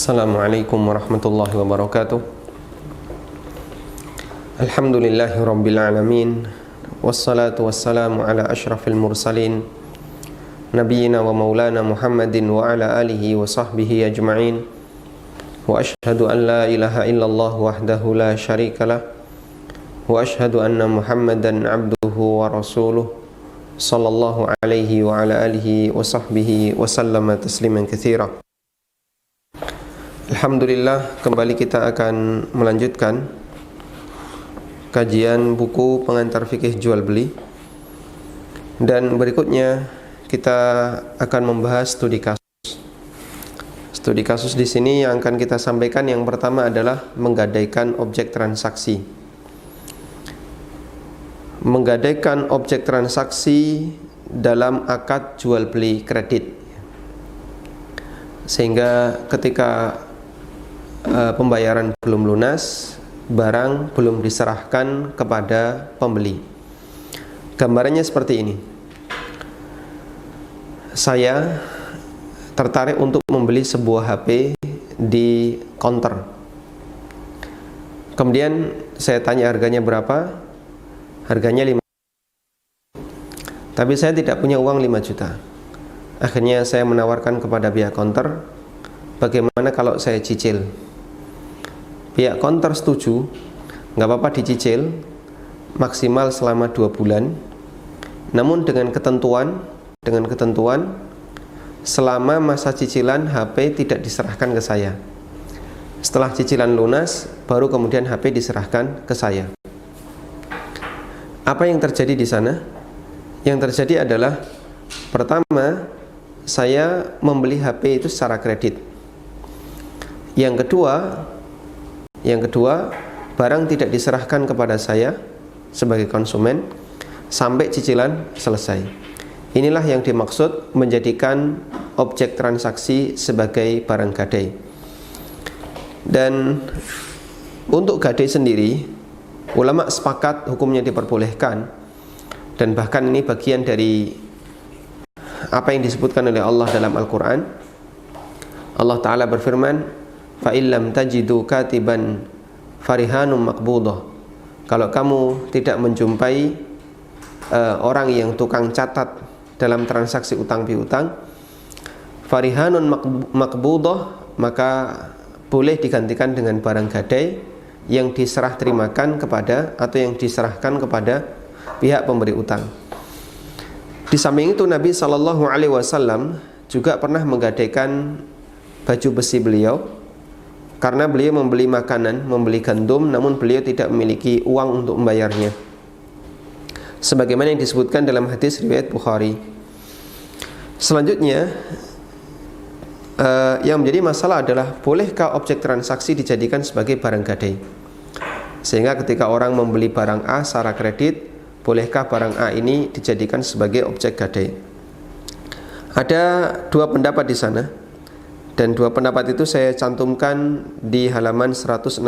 Assalamualaikum warahmatullahi wabarakatuh. Alhamdulillahi rabbil alamin. Wassalatu wassalamu ala ashrafil mursalin Nabiyyina wa maulana Muhammadin wa ala alihi wa sahbihi ajma'in. Wa ashhadu an la ilaha illallah wahdahu la syarikalah. Wa ashhadu anna Muhammadan abduhu wa rasuluh sallallahu alaihi wa ala alihi wa sahbihi wa sallama tasliman katsira. Alhamdulillah, kembali kita akan melanjutkan kajian buku pengantar fikih jual beli. Dan berikutnya kita akan membahas studi kasus. Studi kasus di sini yang akan kita sampaikan yang pertama adalah menggadaikan objek transaksi. Menggadaikan objek transaksi dalam akad jual beli kredit. Sehingga ketika pembayaran belum lunas, barang belum diserahkan kepada pembeli. Gambarannya seperti ini. Saya tertarik untuk membeli sebuah HP di counter. Kemudian saya tanya harganya berapa? Harganya 5 juta. Tapi saya tidak punya uang 5 juta. Akhirnya saya menawarkan kepada pihak counter, bagaimana kalau saya cicil? Pihak counter setuju, nggak apa-apa dicicil, maksimal selama 2 bulan. Namun dengan ketentuan selama masa cicilan HP tidak diserahkan ke saya. Setelah cicilan lunas, baru kemudian HP diserahkan ke saya. Apa yang terjadi di sana? Yang terjadi adalah, pertama, saya membeli HP itu secara kredit. Yang kedua, barang tidak diserahkan kepada saya sebagai konsumen sampai cicilan selesai. Inilah yang dimaksud menjadikan objek transaksi sebagai barang gadai. Dan untuk gadai sendiri, ulama sepakat hukumnya diperbolehkan. Dan bahkan ini bagian dari apa yang disebutkan oleh Allah dalam Al-Quran. Allah Ta'ala berfirman, فَإِلَّمْ تَجِدُوا كَاتِبًا فَرِهَانٌ مَقْبُوضَةٌ. Kalau kamu tidak menjumpai orang yang tukang catat dalam transaksi utang piutang, farihanun maqbudah, maka boleh digantikan dengan barang gadai yang diserah terimakan kepada atau yang diserahkan kepada pihak pemberi utang. Di samping itu Nabi SAW juga pernah menggadaikan baju besi beliau, karena beliau membeli makanan, membeli gandum, namun beliau tidak memiliki uang untuk membayarnya, sebagaimana yang disebutkan dalam hadis riwayat Bukhari. Selanjutnya, yang menjadi masalah adalah, bolehkah objek transaksi dijadikan sebagai barang gadai? Sehingga ketika orang membeli barang A secara kredit, bolehkah barang A ini dijadikan sebagai objek gadai? Ada dua pendapat di sana, dan dua pendapat itu saya cantumkan di halaman 166.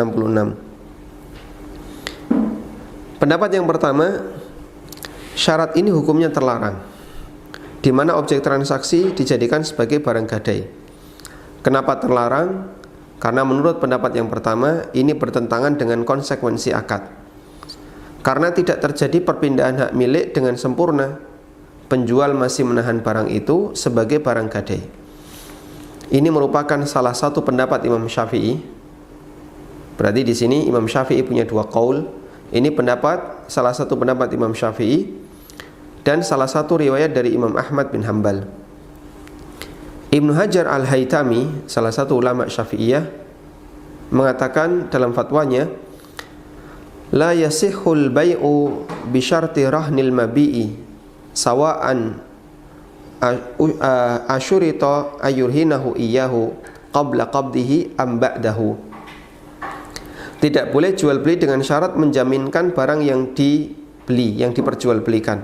Pendapat yang pertama, syarat ini hukumnya terlarang, di mana objek transaksi dijadikan sebagai barang gadai. Kenapa terlarang? Karena menurut pendapat yang pertama, ini bertentangan dengan konsekuensi akad. Karena tidak terjadi perpindahan hak milik dengan sempurna, penjual masih menahan barang itu sebagai barang gadai. Ini merupakan salah satu pendapat Imam Syafi'i. Berarti di sini Imam Syafi'i punya dua qaul. Ini salah satu pendapat Imam Syafi'i dan salah satu riwayat dari Imam Ahmad bin Hanbal. Ibnu Hajar Al-Haytami, salah satu ulama Syafi'iyah, mengatakan dalam fatwanya, la yasihul bai'u bi syarti rahnil mabi'i sawa'an asyurita ayurhinahu iyyahu qabla qabdihi am ba'dahu. Tidak boleh jual beli dengan syarat menjaminkan barang yang dibeli, yang diperjualbelikan,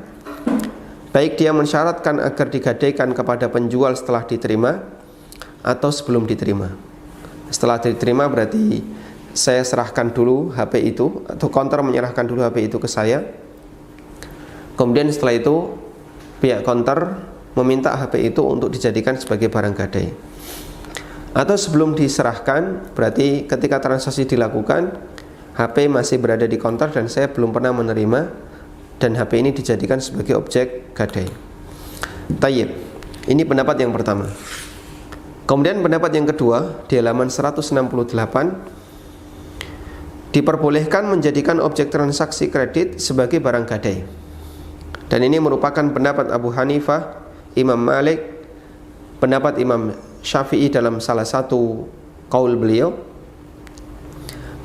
baik dia mensyaratkan agar digadaikan kepada penjual setelah diterima atau sebelum diterima. Setelah diterima berarti saya serahkan dulu HP itu, atau counter menyerahkan dulu HP itu ke saya. Kemudian setelah itu pihak counter meminta HP itu untuk dijadikan sebagai barang gadai. Atau sebelum diserahkan, berarti ketika transaksi dilakukan, HP masih berada di konter dan saya belum pernah menerima, dan HP ini dijadikan sebagai objek gadai. Tayyib, ini pendapat yang pertama. Kemudian pendapat yang kedua di halaman 168, diperbolehkan menjadikan objek transaksi kredit sebagai barang gadai. Dan ini merupakan pendapat Abu Hanifah, Imam Malik, pendapat Imam Syafi'i dalam salah satu qaul beliau,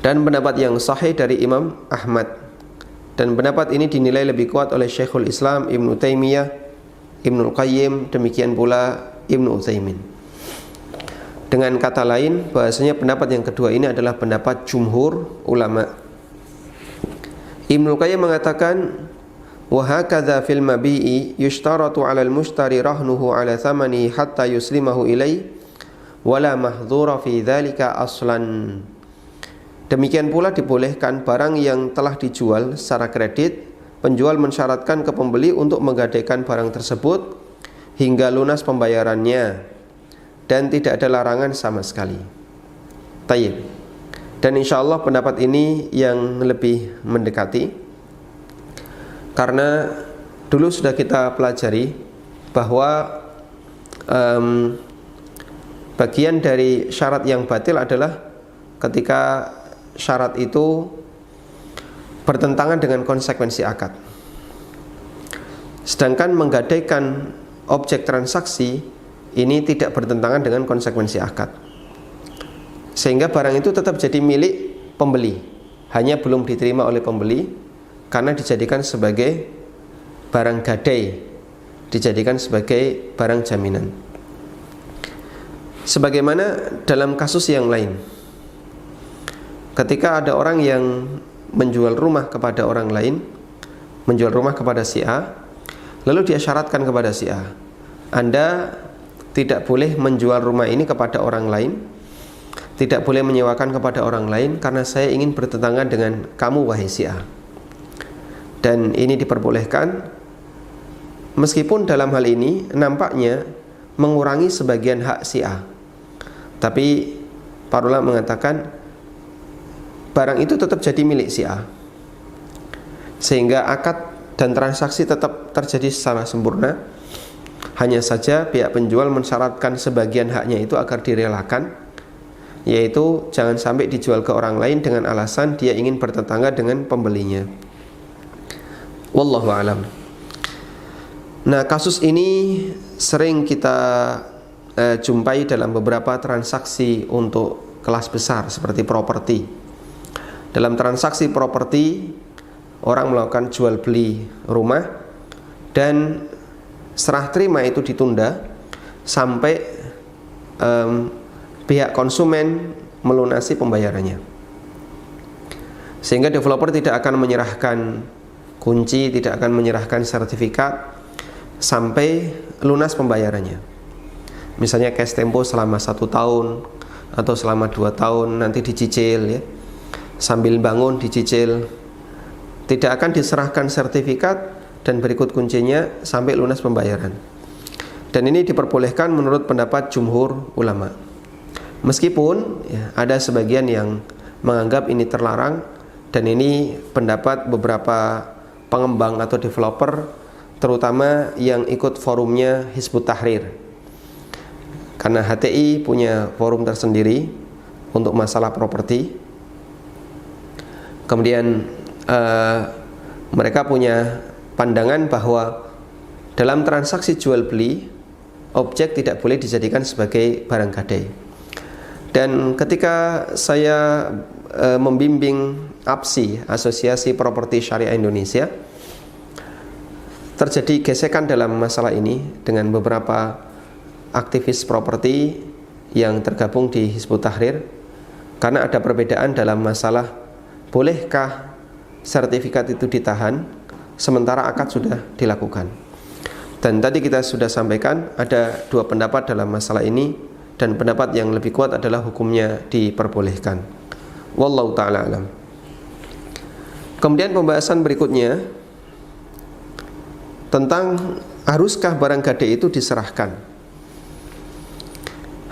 dan pendapat yang sahih dari Imam Ahmad. Dan pendapat ini dinilai lebih kuat oleh Syekhul Islam Ibnu Taimiyah, Ibnul Qayyim, demikian pula Ibnu Utsaimin. Dengan kata lain, bahasanya pendapat yang kedua ini adalah pendapat jumhur ulama. Ibnul Qayyim mengatakan, wa hakadha fil mabi'i yushtaratu 'alal mushtari rahnuhu 'ala thamani hatta yuslimahu ilai wala mahdhura fi dzalika aslan. Demikian pula dibolehkan barang yang telah dijual secara kredit, penjual mensyaratkan ke pembeli untuk menggadaikan barang tersebut hingga lunas pembayarannya, dan tidak ada larangan sama sekali. Tayyib. Dan insyaallah pendapat ini yang lebih mendekati, karena dulu sudah kita pelajari bahwa bagian dari syarat yang batil adalah ketika syarat itu bertentangan dengan konsekuensi akad. Sedangkan menggadaikan objek transaksi ini tidak bertentangan dengan konsekuensi akad, sehingga barang itu tetap jadi milik pembeli, hanya belum diterima oleh pembeli karena dijadikan sebagai barang gadai, dijadikan sebagai barang jaminan. Sebagaimana dalam kasus yang lain, ketika ada orang yang menjual rumah kepada orang lain, menjual rumah kepada si A, lalu dia syaratkan kepada si A, Anda tidak boleh menjual rumah ini kepada orang lain, tidak boleh menyewakan kepada orang lain, karena saya ingin bertetangga dengan kamu wahai si A. Dan ini diperbolehkan, meskipun dalam hal ini nampaknya mengurangi sebagian hak si A, tapi para ulama mengatakan barang itu tetap jadi milik si A, sehingga akad dan transaksi tetap terjadi secara sempurna. Hanya saja pihak penjual mensyaratkan sebagian haknya itu agar direlakan, yaitu jangan sampai dijual ke orang lain dengan alasan dia ingin bertetangga dengan pembelinya. Wallahu a'lam. Nah, kasus ini sering kita jumpai dalam beberapa transaksi untuk kelas besar seperti properti. Dalam transaksi properti, orang melakukan jual beli rumah dan serah terima itu ditunda sampai pihak konsumen melunasi pembayarannya, sehingga developer tidak akan menyerahkan kunci, tidak akan menyerahkan sertifikat sampai lunas pembayarannya. Misalnya cash tempo selama 1 tahun atau selama 2 tahun, nanti dicicil ya, sambil bangun dicicil, tidak akan diserahkan sertifikat dan berikut kuncinya sampai lunas pembayaran. Dan ini diperbolehkan menurut pendapat jumhur ulama, meskipun ya, ada sebagian yang menganggap ini terlarang, dan ini pendapat beberapa pengembang atau developer, terutama yang ikut forumnya Hizbut Tahrir, karena HTI punya forum tersendiri untuk masalah properti. Kemudian mereka punya pandangan bahwa dalam transaksi jual beli, objek tidak boleh dijadikan sebagai barang gadai. Dan ketika saya membimbing APSI, Asosiasi Properti Syariah Indonesia, terjadi gesekan dalam masalah ini dengan beberapa aktivis properti yang tergabung di Hizbut Tahrir, karena ada perbedaan dalam masalah bolehkah sertifikat itu ditahan sementara akad sudah dilakukan. Dan tadi kita sudah sampaikan ada 2 pendapat dalam masalah ini, dan pendapat yang lebih kuat adalah hukumnya diperbolehkan. Wallahu ta'ala alam. Kemudian pembahasan berikutnya tentang haruskah barang gadai itu diserahkan.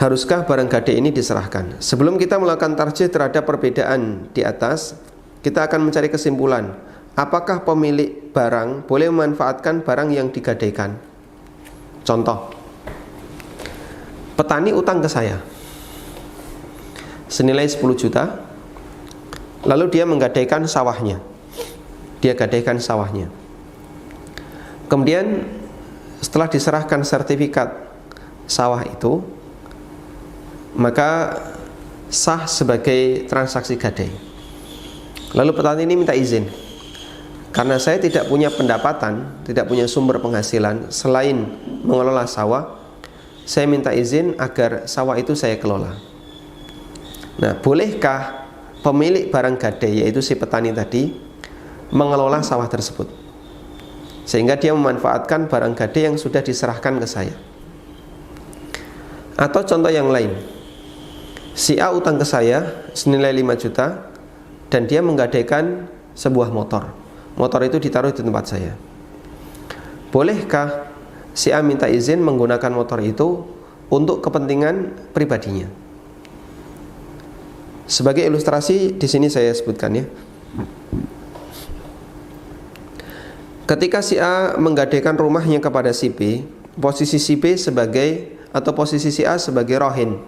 haruskah barang gadai ini diserahkan? Sebelum kita melakukan tarjih terhadap perbedaan di atas, kita akan mencari kesimpulan, apakah pemilik barang boleh memanfaatkan barang yang digadaikan. Contoh, petani utang ke saya senilai 10 juta, lalu dia menggadaikan sawahnya. Kemudian setelah diserahkan sertifikat sawah itu, maka sah sebagai transaksi gadai. Lalu petani ini minta izin, karena saya tidak punya pendapatan, tidak punya sumber penghasilan selain mengelola sawah, saya minta izin agar sawah itu saya kelola. Nah, bolehkah pemilik barang gadai, yaitu si petani tadi, mengelola sawah tersebut sehingga dia memanfaatkan barang gadai yang sudah diserahkan ke saya? Atau contoh yang lain, si A utang ke saya senilai 5 juta dan dia menggadaikan sebuah motor. Motor itu ditaruh di tempat saya. Bolehkah si A minta izin menggunakan motor itu untuk kepentingan pribadinya? Sebagai ilustrasi di sini saya sebutkan ya. Ketika si A menggadaikan rumahnya kepada si B, posisi si B sebagai, atau posisi si A sebagai rohin,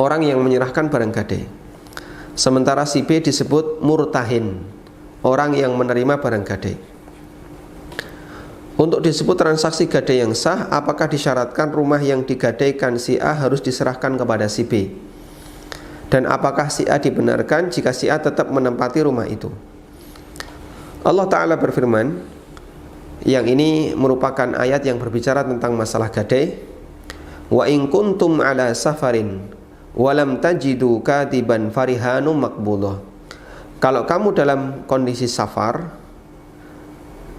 orang yang menyerahkan barang gadai. Sementara si B disebut murtahin, orang yang menerima barang gadai. Untuk disebut transaksi gadai yang sah, apakah disyaratkan rumah yang digadaikan si A harus diserahkan kepada si B? Dan apakah si A dibenarkan jika si A tetap menempati rumah itu? Allah Ta'ala berfirman, yang ini merupakan ayat yang berbicara tentang masalah gadai. Wa in kuntum ala safarin walam tajidu katiban farihanum maqbudah. Kalau kamu dalam kondisi safar,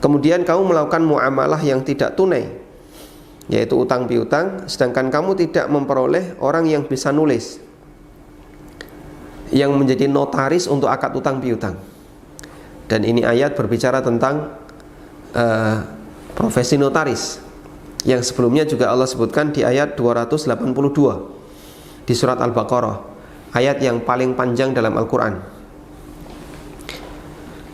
kemudian kamu melakukan muamalah yang tidak tunai, yaitu utang piutang, sedangkan kamu tidak memperoleh orang yang bisa nulis, yang menjadi notaris untuk akad utang piutang. Dan ini ayat berbicara tentang profesi notaris, yang sebelumnya juga Allah sebutkan di ayat 282 di surat Al-Baqarah, ayat yang paling panjang dalam Al-Quran.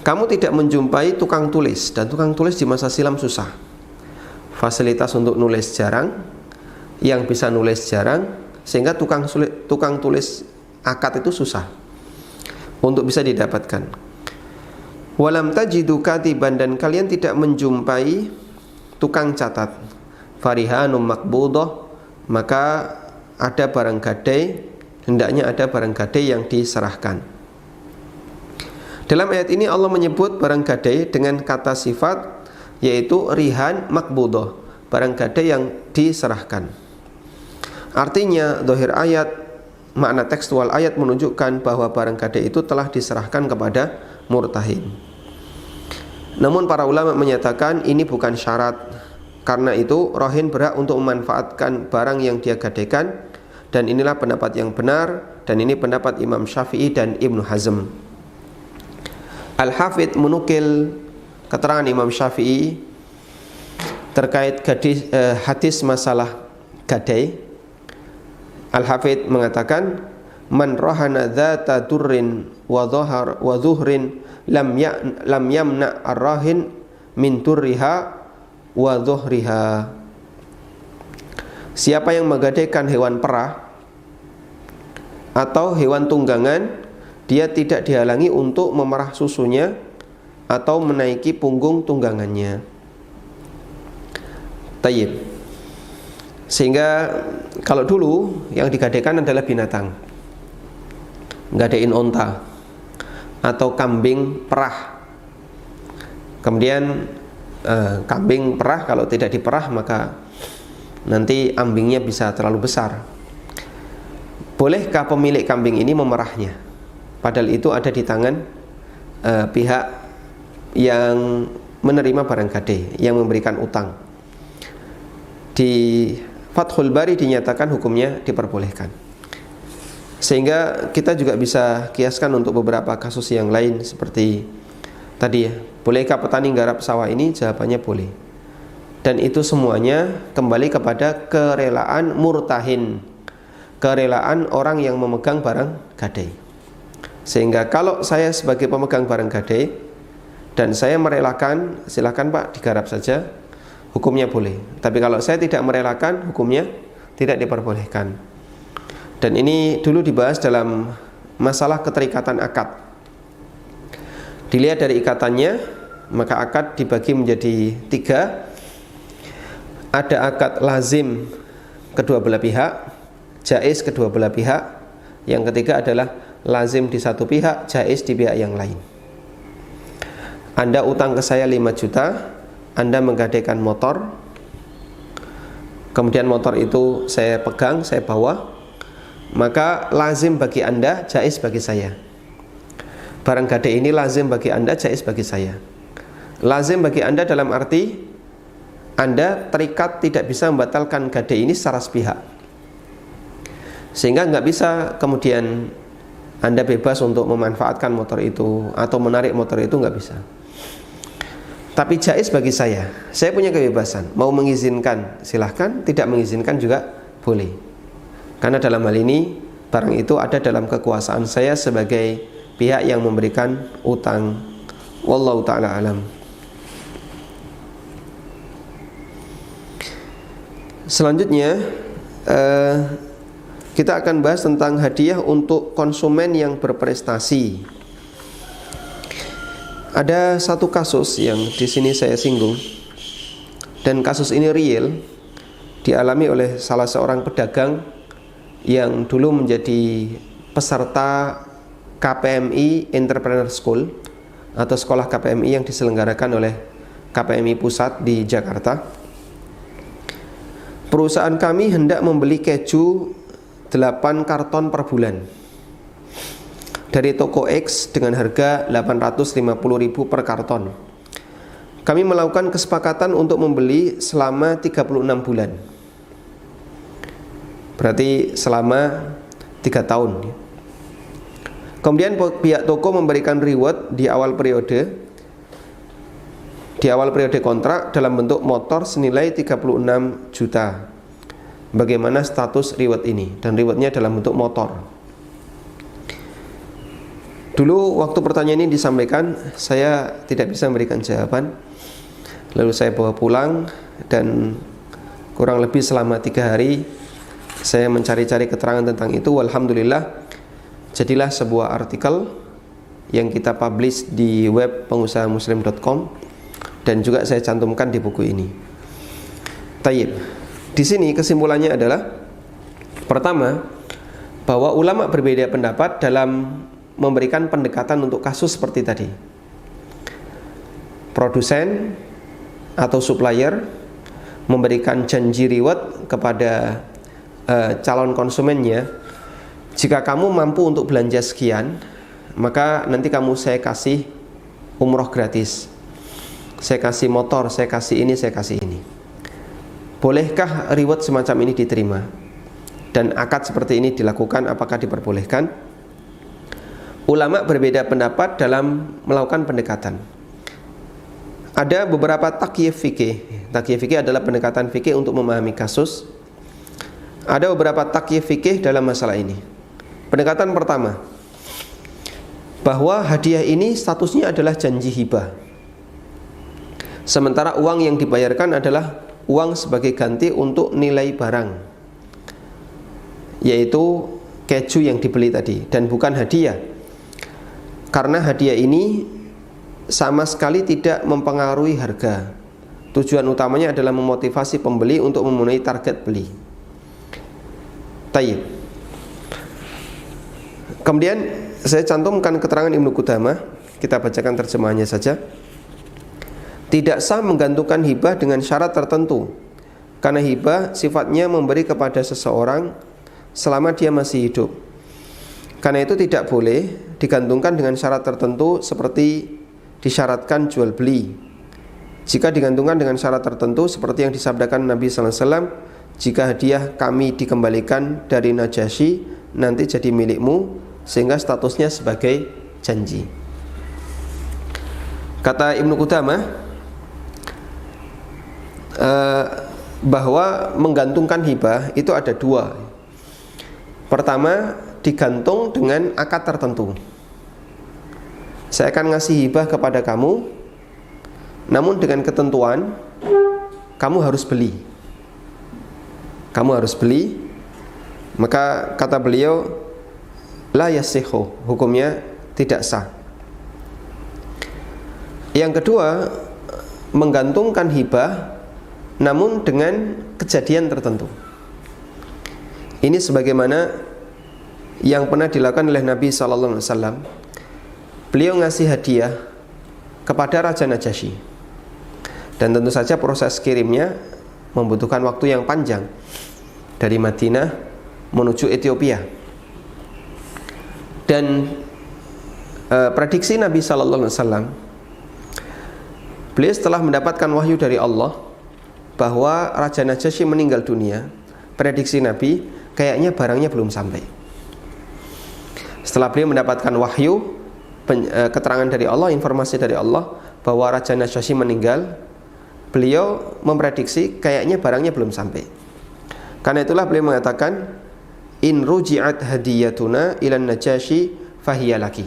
Kamu tidak menjumpai tukang tulis, dan tukang tulis di masa silam susah. Fasilitas untuk nulis jarang, yang bisa nulis jarang, sehingga tukang tulis akad itu susah untuk bisa didapatkan. Walam tajidu katiban, dan kalian tidak menjumpai tukang catat. Farihanum maqbudah, maka ada barang gadai, hendaknya ada barang gadai yang diserahkan. Dalam ayat ini Allah menyebut barang gadai dengan kata sifat, yaitu rihan maqbudah, barang gadai yang diserahkan. Artinya zahir ayat, makna tekstual ayat menunjukkan bahwa barang gadai itu telah diserahkan kepada murtahin. Namun para ulama menyatakan ini bukan syarat. Karena itu rohin berhak untuk memanfaatkan barang yang dia gadaikan, dan inilah pendapat yang benar, dan ini pendapat Imam Syafi'i dan Ibnu Hazm. Al-Hafidh menukil keterangan Imam Syafi'i terkait hadis masalah gadai. Al-Hafidh mengatakan, man rohana dzata durrin wa dhuhrin lam yamna ar-rahin min turriha wa dhuhriha. Siapa yang menggadaikan hewan perah atau hewan tunggangan, dia tidak dihalangi untuk memerah susunya atau menaiki punggung tunggangannya. Tayyib. Sehingga kalau dulu yang digadaikan adalah binatang, ngadain onta atau kambing perah. Kemudian kambing perah kalau tidak diperah maka nanti ambingnya bisa terlalu besar. Bolehkah pemilik kambing ini memerahnya? Padahal itu ada di tangan pihak yang menerima barang gadai, yang memberikan utang. Di Fathul Bari dinyatakan hukumnya diperbolehkan. Sehingga kita juga bisa kiaskan untuk beberapa kasus yang lain seperti tadi ya. Bolehkah petani garap sawah ini? Jawabannya boleh. Dan itu semuanya kembali kepada kerelaan murtahin, kerelaan orang yang memegang barang gadai. Sehingga kalau saya sebagai pemegang barang gadai dan saya merelakan, silakan Pak digarap saja, hukumnya boleh. Tapi kalau saya tidak merelakan, hukumnya tidak diperbolehkan. Dan ini dulu dibahas dalam masalah keterikatan akad. Dilihat dari ikatannya, maka akad dibagi menjadi 3. Ada akad lazim kedua belah pihak, jaiz kedua belah pihak. Yang ketiga adalah lazim di satu pihak, jaiz di pihak yang lain. Anda utang ke saya 5 juta, Anda menggadaikan motor, kemudian motor itu saya pegang, saya bawa, maka lazim bagi Anda, jaiz bagi saya. Barang gadai ini lazim bagi Anda, jaiz bagi saya. Lazim bagi Anda dalam arti Anda terikat tidak bisa membatalkan gadai ini secara sepihak, sehingga nggak bisa kemudian Anda bebas untuk memanfaatkan motor itu atau menarik motor itu, nggak bisa. Tapi jaiz bagi saya punya kebebasan, mau mengizinkan silahkan, tidak mengizinkan juga boleh. Karena dalam hal ini barang itu ada dalam kekuasaan saya sebagai pihak yang memberikan utang. Wallahu ta'ala alam. Selanjutnya kita akan bahas tentang hadiah untuk konsumen yang berprestasi. Ada satu kasus yang di sini saya singgung, dan kasus ini real, dialami oleh salah seorang pedagang yang dulu menjadi peserta KPMI Entrepreneur School atau sekolah KPMI yang diselenggarakan oleh KPMI Pusat di Jakarta. Perusahaan kami hendak membeli keju 8 karton per bulan dari toko X dengan harga 850.000 per karton. Kami melakukan kesepakatan untuk membeli selama 36 bulan. Berarti selama 3 tahun. Kemudian pihak toko memberikan reward di awal periode kontrak dalam bentuk motor senilai 36 juta. Bagaimana status reward ini? Dan rewardnya dalam bentuk motor. Dulu waktu pertanyaan ini disampaikan, saya tidak bisa memberikan jawaban. Lalu saya bawa pulang, dan kurang lebih selama 3 hari saya mencari-cari keterangan tentang itu. Alhamdulillah jadilah sebuah artikel yang kita publish di web pengusahamuslim.com, dan juga saya cantumkan di buku ini. Tayyib. Di sini kesimpulannya adalah, pertama, bahwa ulama berbeda pendapat dalam memberikan pendekatan untuk kasus seperti tadi. Produsen atau supplier memberikan janji reward kepada calon konsumennya, jika kamu mampu untuk belanja sekian, maka nanti saya kasih umroh gratis, saya kasih motor, saya kasih ini, saya kasih ini. Bolehkah reward semacam ini diterima? Dan akad seperti ini dilakukan, apakah diperbolehkan? Ulama berbeda pendapat dalam melakukan pendekatan. Ada beberapa takyif fikih. Takyif fikih adalah pendekatan fikih untuk memahami kasus. Ada beberapa takyif fikih dalam masalah ini. Pendekatan pertama, bahwa hadiah ini statusnya adalah janji hibah, sementara uang yang dibayarkan adalah uang sebagai ganti untuk nilai barang, yaitu keju yang dibeli tadi, dan bukan hadiah. Karena hadiah ini sama sekali tidak mempengaruhi harga. Tujuan utamanya adalah memotivasi pembeli untuk memenuhi target beli. Tayyib. Kemudian saya cantumkan keterangan Ibnu Qudamah, kita bacakan terjemahannya saja. Tidak sah menggantungkan hibah dengan syarat tertentu, karena hibah sifatnya memberi kepada seseorang selama dia masih hidup. Karena itu tidak boleh digantungkan dengan syarat tertentu seperti disyaratkan jual beli. Jika digantungkan dengan syarat tertentu seperti yang disabdakan Nabi sallallahu alaihi wasallam, jika hadiah kami dikembalikan dari Najasyi nanti jadi milikmu, sehingga statusnya sebagai janji. Kata Ibnu Qudamah, bahwa menggantungkan hibah itu ada dua. Pertama, digantung dengan akad tertentu. Saya akan ngasih hibah kepada kamu, namun dengan ketentuan kamu harus beli. Kamu harus beli. Maka kata beliau, la yasihhu, hukumnya tidak sah. Yang kedua, menggantungkan hibah namun dengan kejadian tertentu. Ini sebagaimana yang pernah dilakukan oleh Nabi SAW. Beliau ngasih hadiah kepada Raja Najasyi, dan tentu saja proses kirimnya membutuhkan waktu yang panjang dari Madinah menuju Ethiopia. Dan prediksi Nabi SAW, beliau setelah mendapatkan wahyu dari Allah bahwa Raja Najasyi meninggal dunia, prediksi Nabi kayaknya barangnya belum sampai. Setelah beliau mendapatkan wahyu, keterangan dari Allah, informasi dari Allah bahwa Raja Najasyi meninggal, beliau memprediksi kayaknya barangnya belum sampai. Karena itulah beliau mengatakan, in ruji'at hadiyatuna ilan Najasyi fahiyalaki.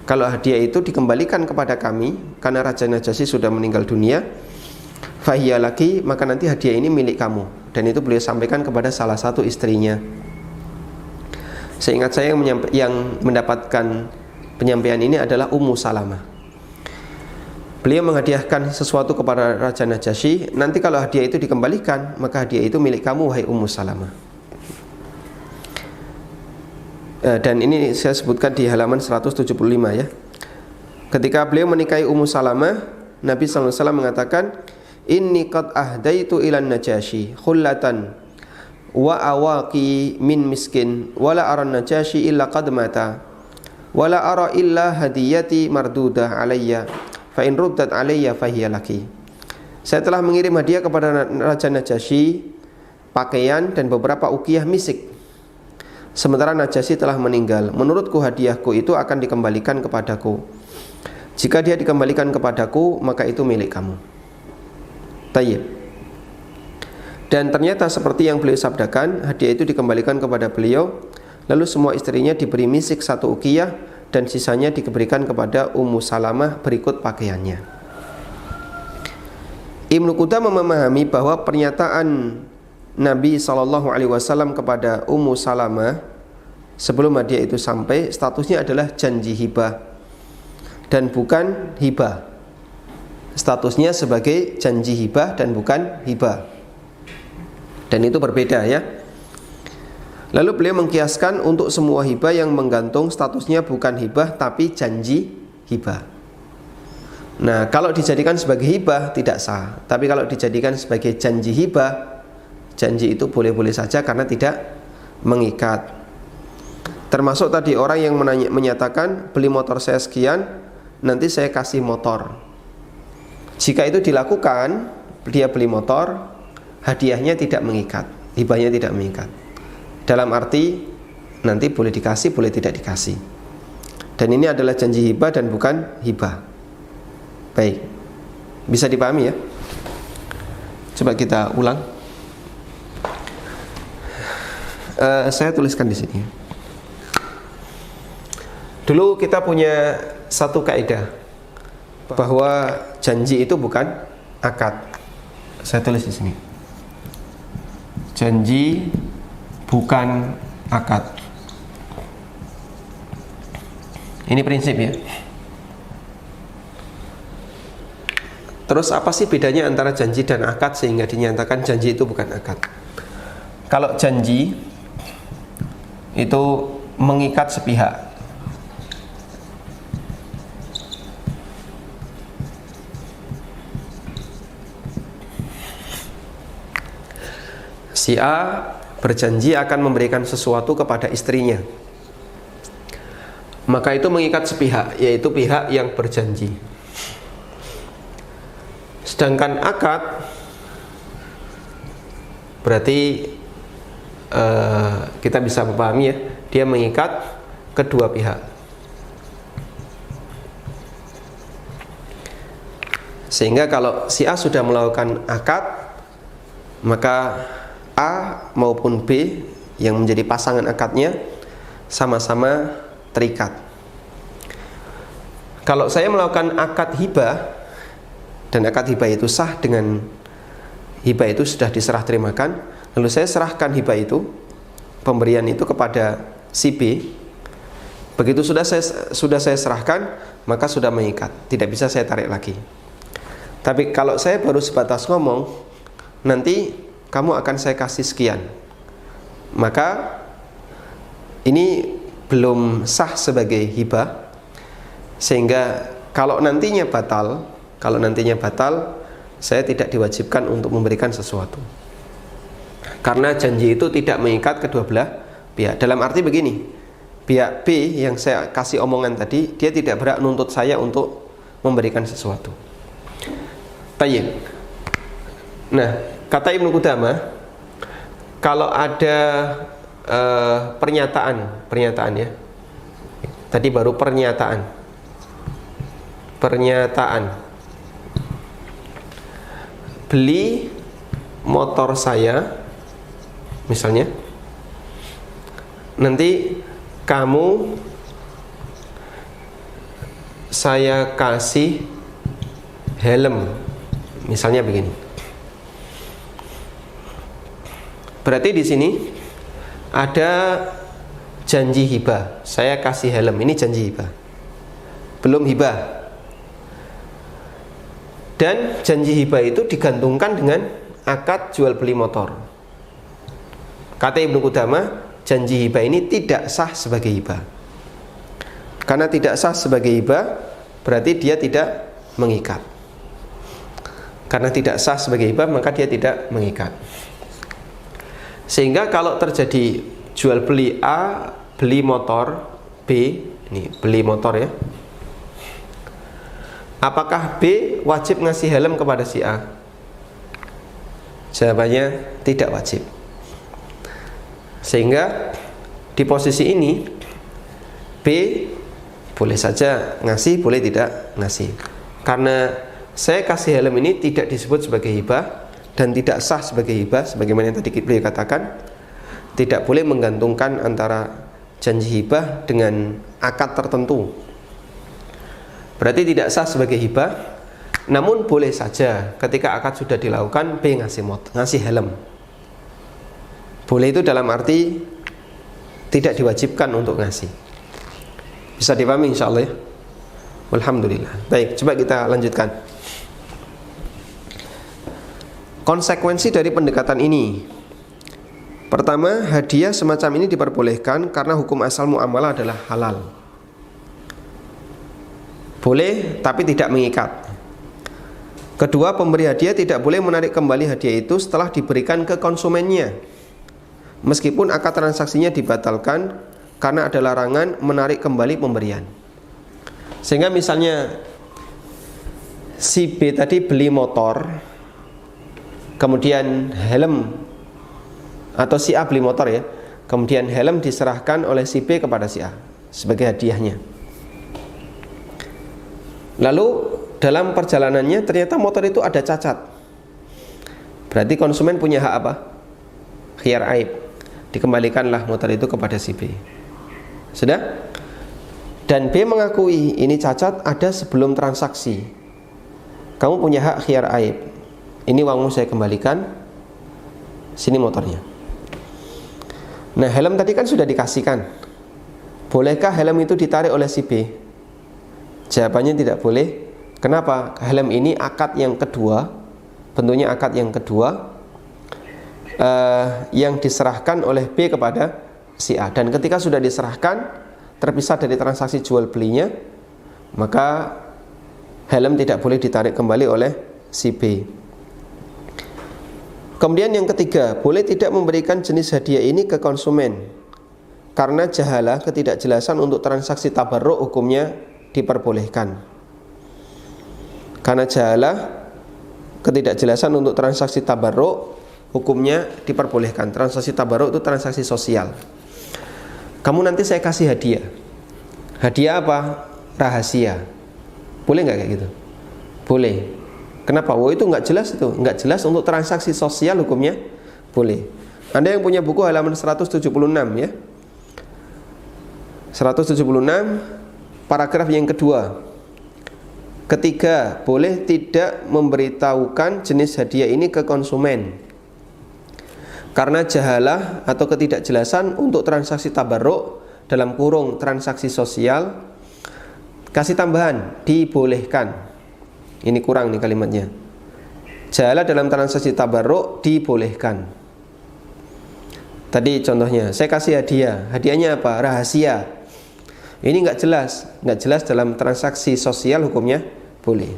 Kalau hadiah itu dikembalikan kepada kami karena Raja Najasyi sudah meninggal dunia, fahiyalaki, maka nanti hadiah ini milik kamu. Dan itu beliau sampaikan kepada salah satu istrinya. Seingat saya yang mendapatkan penyampaian ini adalah Ummu Salamah. Beliau menghadiahkan sesuatu kepada Raja Najasyi, nanti kalau hadiah itu dikembalikan, maka hadiah itu milik kamu, wahai Ummu Salamah. Dan ini saya sebutkan di halaman 175 ya. Ketika beliau menikahi Ummu Salamah, Nabi SAW mengatakan, inni qad ahdaitu ilan Najasyi khullatan wa awaqi min miskin wala aran Najasyi illa qad mata wala ara illa hadiyati mardudah alayya fa in ruddat alayya fahiya laki. Saya telah mengirim hadiah kepada Raja Najasyi, pakaian dan beberapa ukiyah misik, sementara Najasyi telah meninggal. Menurutku hadiahku itu akan dikembalikan kepadaku. Jika dia dikembalikan kepadaku, maka itu milik kamu. Tayyib. Dan ternyata seperti yang beliau sabdakan, hadiah itu dikembalikan kepada beliau. Lalu semua istrinya diberi misik satu ukiyah, dan sisanya diberikan kepada Ummu Salamah berikut pakaiannya. Ibnu Qudamah memahami bahwa pernyataan Nabi SAW kepada Ummu Salamah sebelum hadiah itu sampai, statusnya adalah janji hibah dan bukan hibah. Statusnya sebagai janji hibah dan bukan hibah. Dan itu berbeda ya. Lalu beliau mengkiaskan untuk semua hibah yang menggantung statusnya bukan hibah tapi janji hibah. Nah, kalau dijadikan sebagai hibah tidak sah. Tapi kalau dijadikan sebagai janji hibah, janji itu boleh-boleh saja karena tidak mengikat. Termasuk tadi orang yang menyatakan beli motor saya sekian, nanti saya kasih motor. Jika itu dilakukan, dia beli motor, hadiahnya tidak mengikat, hibahnya tidak mengikat. Dalam arti nanti boleh dikasih, boleh tidak dikasih. Dan ini adalah janji hibah dan bukan hibah. Baik, bisa dipahami ya? Coba kita ulang. Saya tuliskan di sini. Dulu kita punya satu kaidah bahwa janji itu bukan akad. Saya tulis di sini. Janji bukan akad. Ini prinsip ya. Terus apa sih bedanya antara janji dan akad sehingga dinyatakan janji itu bukan akad? Kalau janji itu mengikat sepihak. Si A berjanji akan memberikan sesuatu kepada istrinya, maka itu mengikat sepihak, yaitu pihak yang berjanji. Sedangkan akad berarti kita bisa memahami ya, dia mengikat kedua pihak. Sehingga kalau si A sudah melakukan akad, maka A maupun B yang menjadi pasangan akadnya sama-sama terikat. Kalau saya melakukan akad hibah dan akad hibah itu sah dengan hibah itu sudah diserah terimakan, lalu saya serahkan hibah itu, pemberian itu kepada si B. Begitu sudah saya serahkan, maka sudah mengikat, tidak bisa saya tarik lagi. Tapi kalau saya baru sebatas ngomong, nanti kamu akan saya kasih sekian, maka ini belum sah sebagai hibah. Sehingga kalau nantinya batal, saya tidak diwajibkan untuk memberikan sesuatu, karena janji itu tidak mengikat kedua belah pihak. Dalam arti begini, pihak B yang saya kasih omongan tadi, dia tidak berhak nuntut saya untuk memberikan sesuatu. Tayyib. Nah, kata Ibnu Qudamah, kalau ada pernyataan ya, tadi baru pernyataan, beli motor saya misalnya, nanti kamu saya kasih helm, misalnya begini. Berarti di sini ada janji hibah, saya kasih helm, ini janji hibah, belum hibah. Dan janji hibah itu digantungkan dengan akad jual beli motor. Kata Ibnu Qudamah, janji hibah ini tidak sah sebagai hibah. Karena tidak sah sebagai hibah, berarti dia tidak mengikat. Karena tidak sah sebagai hibah, maka dia tidak mengikat. Sehingga kalau terjadi jual beli A, beli motor B, ini beli motor ya, apakah B wajib ngasih helm kepada si A? Jawabannya tidak wajib. Sehingga di posisi ini B boleh saja ngasih, boleh tidak ngasih. Karena saya kasih helm ini tidak disebut sebagai hibah dan tidak sah sebagai hibah, sebagaimana yang tadi beliau katakan, tidak boleh menggantungkan antara janji hibah dengan akad tertentu. Berarti tidak sah sebagai hibah. Namun boleh saja ketika akad sudah dilakukan, B ngasih helm. Boleh itu dalam arti tidak diwajibkan untuk ngasih. Bisa dipahami insyaallah ya. Alhamdulillah. Baik, coba kita lanjutkan. Konsekuensi dari pendekatan ini. Pertama, hadiah semacam ini diperbolehkan karena hukum asal muamalah adalah halal. Boleh tapi tidak mengikat. Kedua, pemberi hadiah tidak boleh menarik kembali hadiah itu setelah diberikan ke konsumennya, meskipun akad transaksinya dibatalkan karena ada larangan menarik kembali pemberian. Sehingga misalnya si B tadi beli motor, kemudian helm, atau si A beli motor ya, kemudian helm diserahkan oleh si B kepada si A sebagai hadiahnya. Lalu dalam perjalanannya ternyata motor itu ada cacat. Berarti konsumen punya hak apa? Khiyar aib. Dikembalikanlah motor itu kepada si B. Sudah? Dan B mengakui ini cacat ada sebelum transaksi. Kamu punya hak khiyar aib. Ini uangmu saya kembalikan. Sini motornya. Nah, helm tadi kan sudah dikasihkan. Bolehkah helm itu ditarik oleh si B? Jawabannya tidak boleh. Kenapa? Helm ini akad yang kedua, bentuknya akad yang kedua, yang diserahkan oleh B kepada si A. Dan ketika sudah diserahkan, terpisah dari transaksi jual belinya, maka helm tidak boleh ditarik kembali oleh si B. Kemudian yang ketiga, boleh tidak memberikan jenis hadiah ini ke konsumen karena jahalah, ketidakjelasan untuk transaksi tabarruk hukumnya diperbolehkan. Karena jahalah, ketidakjelasan untuk transaksi tabarruk hukumnya diperbolehkan. Transaksi tabarruk itu transaksi sosial. Kamu nanti saya kasih hadiah. Hadiah apa? Rahasia. Boleh nggak kayak gitu? Boleh. Kenapa? Oh, itu nggak jelas itu. Nggak jelas untuk transaksi sosial hukumnya boleh. Anda yang punya buku halaman 176 ya. 176 paragraf yang kedua. Ketiga, boleh tidak memberitahukan jenis hadiah ini ke konsumen karena jahalah atau ketidakjelasan untuk transaksi tabarruk dalam kurung transaksi sosial. Kasih tambahan, dibolehkan. Ini kurang nih kalimatnya. Jahalah dalam transaksi tabarruk dibolehkan. Tadi contohnya, saya kasih hadiah. Hadiahnya apa? Rahasia. Ini nggak jelas dalam transaksi sosial hukumnya boleh.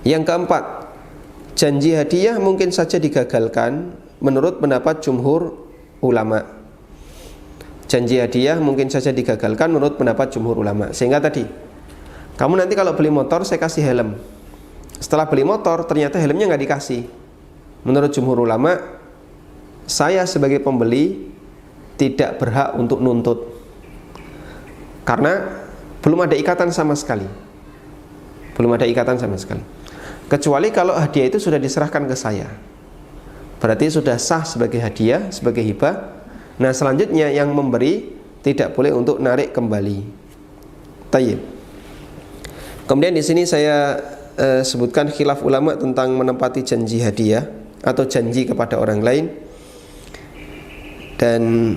Yang keempat, janji hadiah mungkin saja digagalkan menurut pendapat jumhur ulama. Janji hadiah mungkin saja digagalkan menurut pendapat jumhur ulama. Sehingga tadi, kamu nanti kalau beli motor saya kasih helm. Setelah beli motor ternyata helmnya nggak dikasih. Menurut jumhur ulama, saya sebagai pembeli tidak berhak untuk nuntut. Karena belum ada ikatan sama sekali. Kecuali kalau hadiah itu sudah diserahkan ke saya. Berarti sudah sah sebagai hadiah, sebagai hibah. Nah, selanjutnya yang memberi tidak boleh untuk narik kembali. Tayyib. Kemudian di sini saya sebutkan khilaf ulama tentang menepati janji hadiah atau janji kepada orang lain. Dan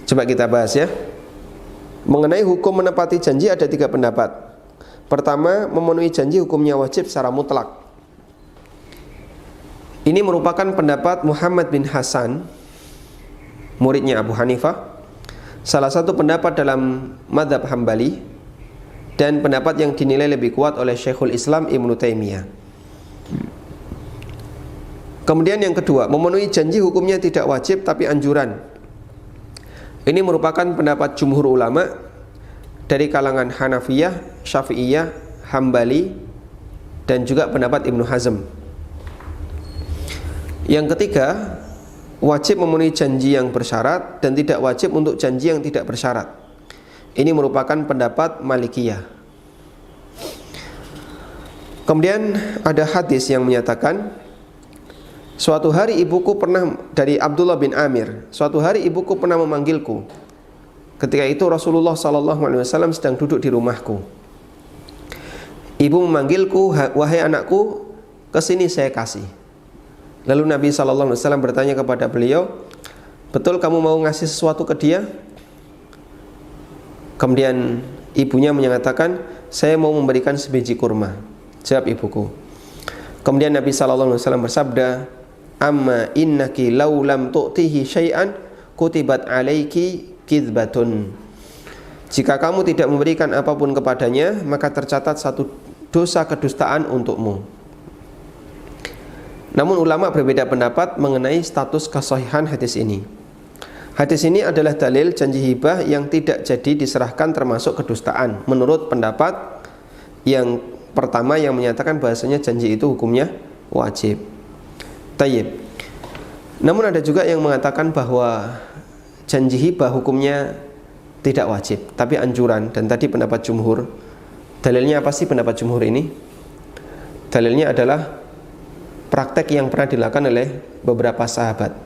coba kita bahas ya. Mengenai hukum menepati janji ada 3 pendapat. Pertama, memenuhi janji hukumnya wajib secara mutlak. Ini merupakan pendapat Muhammad bin Hasan, muridnya Abu Hanifah, salah satu pendapat dalam mazhab Hambali, dan pendapat yang dinilai lebih kuat oleh Syekhul Islam Ibnu Taimiyah. Kemudian yang kedua, memenuhi janji hukumnya tidak wajib tapi anjuran. Ini merupakan pendapat jumhur ulama dari kalangan Hanafiyah, Syafi'iyah, Hambali, dan juga pendapat Ibnu Hazm. Yang ketiga, wajib memenuhi janji yang bersyarat dan tidak wajib untuk janji yang tidak bersyarat. Ini merupakan pendapat Malikiyah. Kemudian ada hadis yang menyatakan, suatu hari ibuku pernah, dari Abdullah bin Amir, suatu hari ibuku pernah memanggilku. Ketika itu Rasulullah SAW sedang duduk di rumahku. Ibu memanggilku, wahai anakku, kesini saya kasih. Lalu Nabi SAW bertanya kepada beliau, betul kamu mau ngasih sesuatu ke dia? Kemudian ibunya menyatakan, saya mau memberikan sebiji kurma. Jawab ibuku. Kemudian Nabi SAW bersabda, amma innaki law lam tu'tihi syai'an kutibat alaiki kizbatun. Jika kamu tidak memberikan apapun kepadanya, maka tercatat satu dosa kedustaan untukmu. Namun ulama berbeda pendapat mengenai status kesahihan hadis ini. Hadis ini adalah dalil janji hibah yang tidak jadi diserahkan termasuk kedustaan, menurut pendapat yang pertama yang menyatakan bahasanya janji itu hukumnya wajib. Tayyib. Namun ada juga yang mengatakan bahwa janji hibah hukumnya tidak wajib, tapi anjuran. Dan tadi pendapat jumhur. Dalilnya apa sih pendapat jumhur ini? Dalilnya adalah praktek yang pernah dilakukan oleh beberapa sahabat.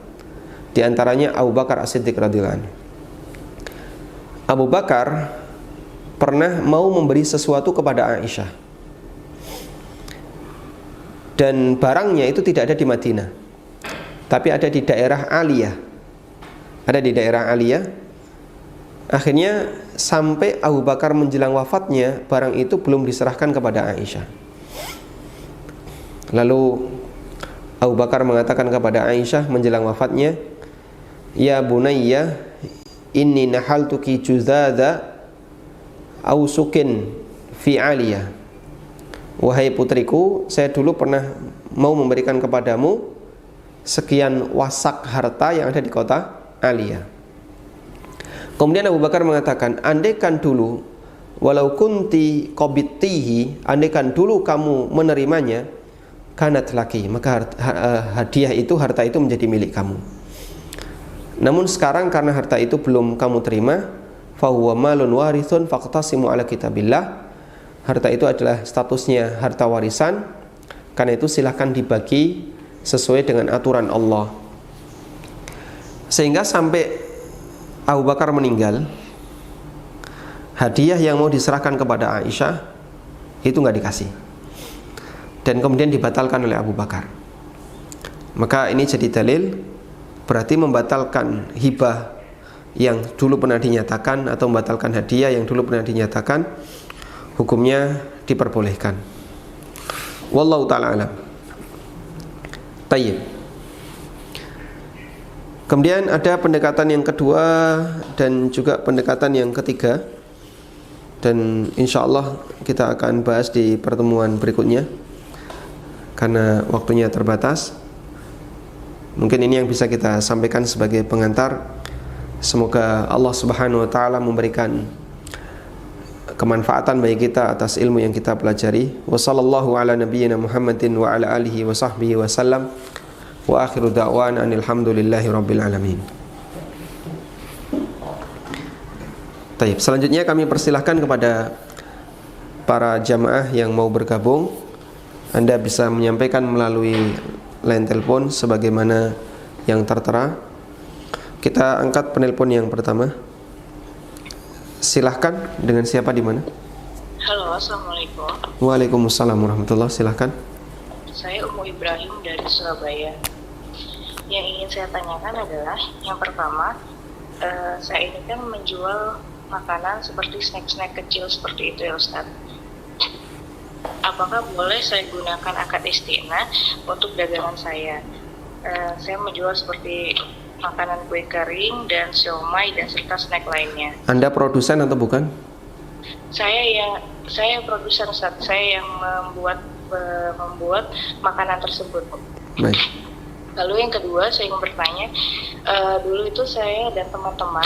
Di antaranya Abu Bakar As-Siddiq radhiyallahu anhu. Abu Bakar pernah mau memberi sesuatu kepada Aisyah. Dan barangnya itu tidak ada di Madinah, tapi ada di daerah Aliyah. Ada di daerah Aliyah. Akhirnya sampai Abu Bakar menjelang wafatnya, barang itu belum diserahkan kepada Aisyah. Lalu Abu Bakar mengatakan kepada Aisyah menjelang wafatnya, ya bunayya, inni nahaltuki juzada ausukin fi Aliyah. Wahai putriku, saya dulu pernah mau memberikan kepadamu sekian wasak harta yang ada di kota Aliyah. Kemudian Abu Bakar mengatakan, andaikan dulu walau kunti qabittihi, andaikan dulu kamu menerimanya, kanat laki, maka hadiah itu, harta itu menjadi milik kamu. Namun sekarang karena harta itu belum kamu terima, fahuwa malun warithun faqtasimu ala kitabillah, harta itu adalah statusnya harta warisan, karena itu silahkan dibagi sesuai dengan aturan Allah. Sehingga sampai Abu Bakar meninggal, hadiah yang mau diserahkan kepada Aisyah itu nggak dikasih, dan kemudian dibatalkan oleh Abu Bakar. Maka ini jadi dalil, berarti membatalkan hibah yang dulu pernah dinyatakan atau membatalkan hadiah yang dulu pernah dinyatakan, hukumnya diperbolehkan. Wallahu ta'ala alam. Tayyib. Kemudian ada pendekatan yang kedua dan juga pendekatan yang ketiga, dan insya Allah kita akan bahas di pertemuan berikutnya karena waktunya terbatas. Mungkin ini yang bisa kita sampaikan sebagai pengantar. Semoga Allah Subhanahu wa taala memberikan kemanfaatan bagi kita atas ilmu yang kita pelajari. Wa sallallahu ala nabiyyina Muhammadin wa ala alihi wa sahbihi wa sallam. Wa akhiru da'wana alhamdulillahi rabbil alamin. Baik, selanjutnya kami persilahkan kepada para jamaah yang mau bergabung. Anda bisa menyampaikan melalui line telepon sebagaimana yang tertera. Kita angkat penelpon yang pertama. Silahkan, dengan siapa di mana? Halo, assalamualaikum. Waalaikumsalam warahmatullahi. Silahkan. Saya Umu Ibrahim dari Surabaya. Yang ingin saya tanyakan adalah, yang pertama, saya ini kan menjual makanan seperti snack-snack kecil seperti itu ya Ustaz. Apakah boleh saya gunakan akad istina untuk dagangan saya? Saya menjual seperti makanan kue kering dan siomay dan serta snack lainnya. Anda produsen atau bukan? Saya produsen Ustaz. Saya yang membuat makanan tersebut. Baik. Lalu yang kedua, saya ingin bertanya, dulu itu saya dan teman-teman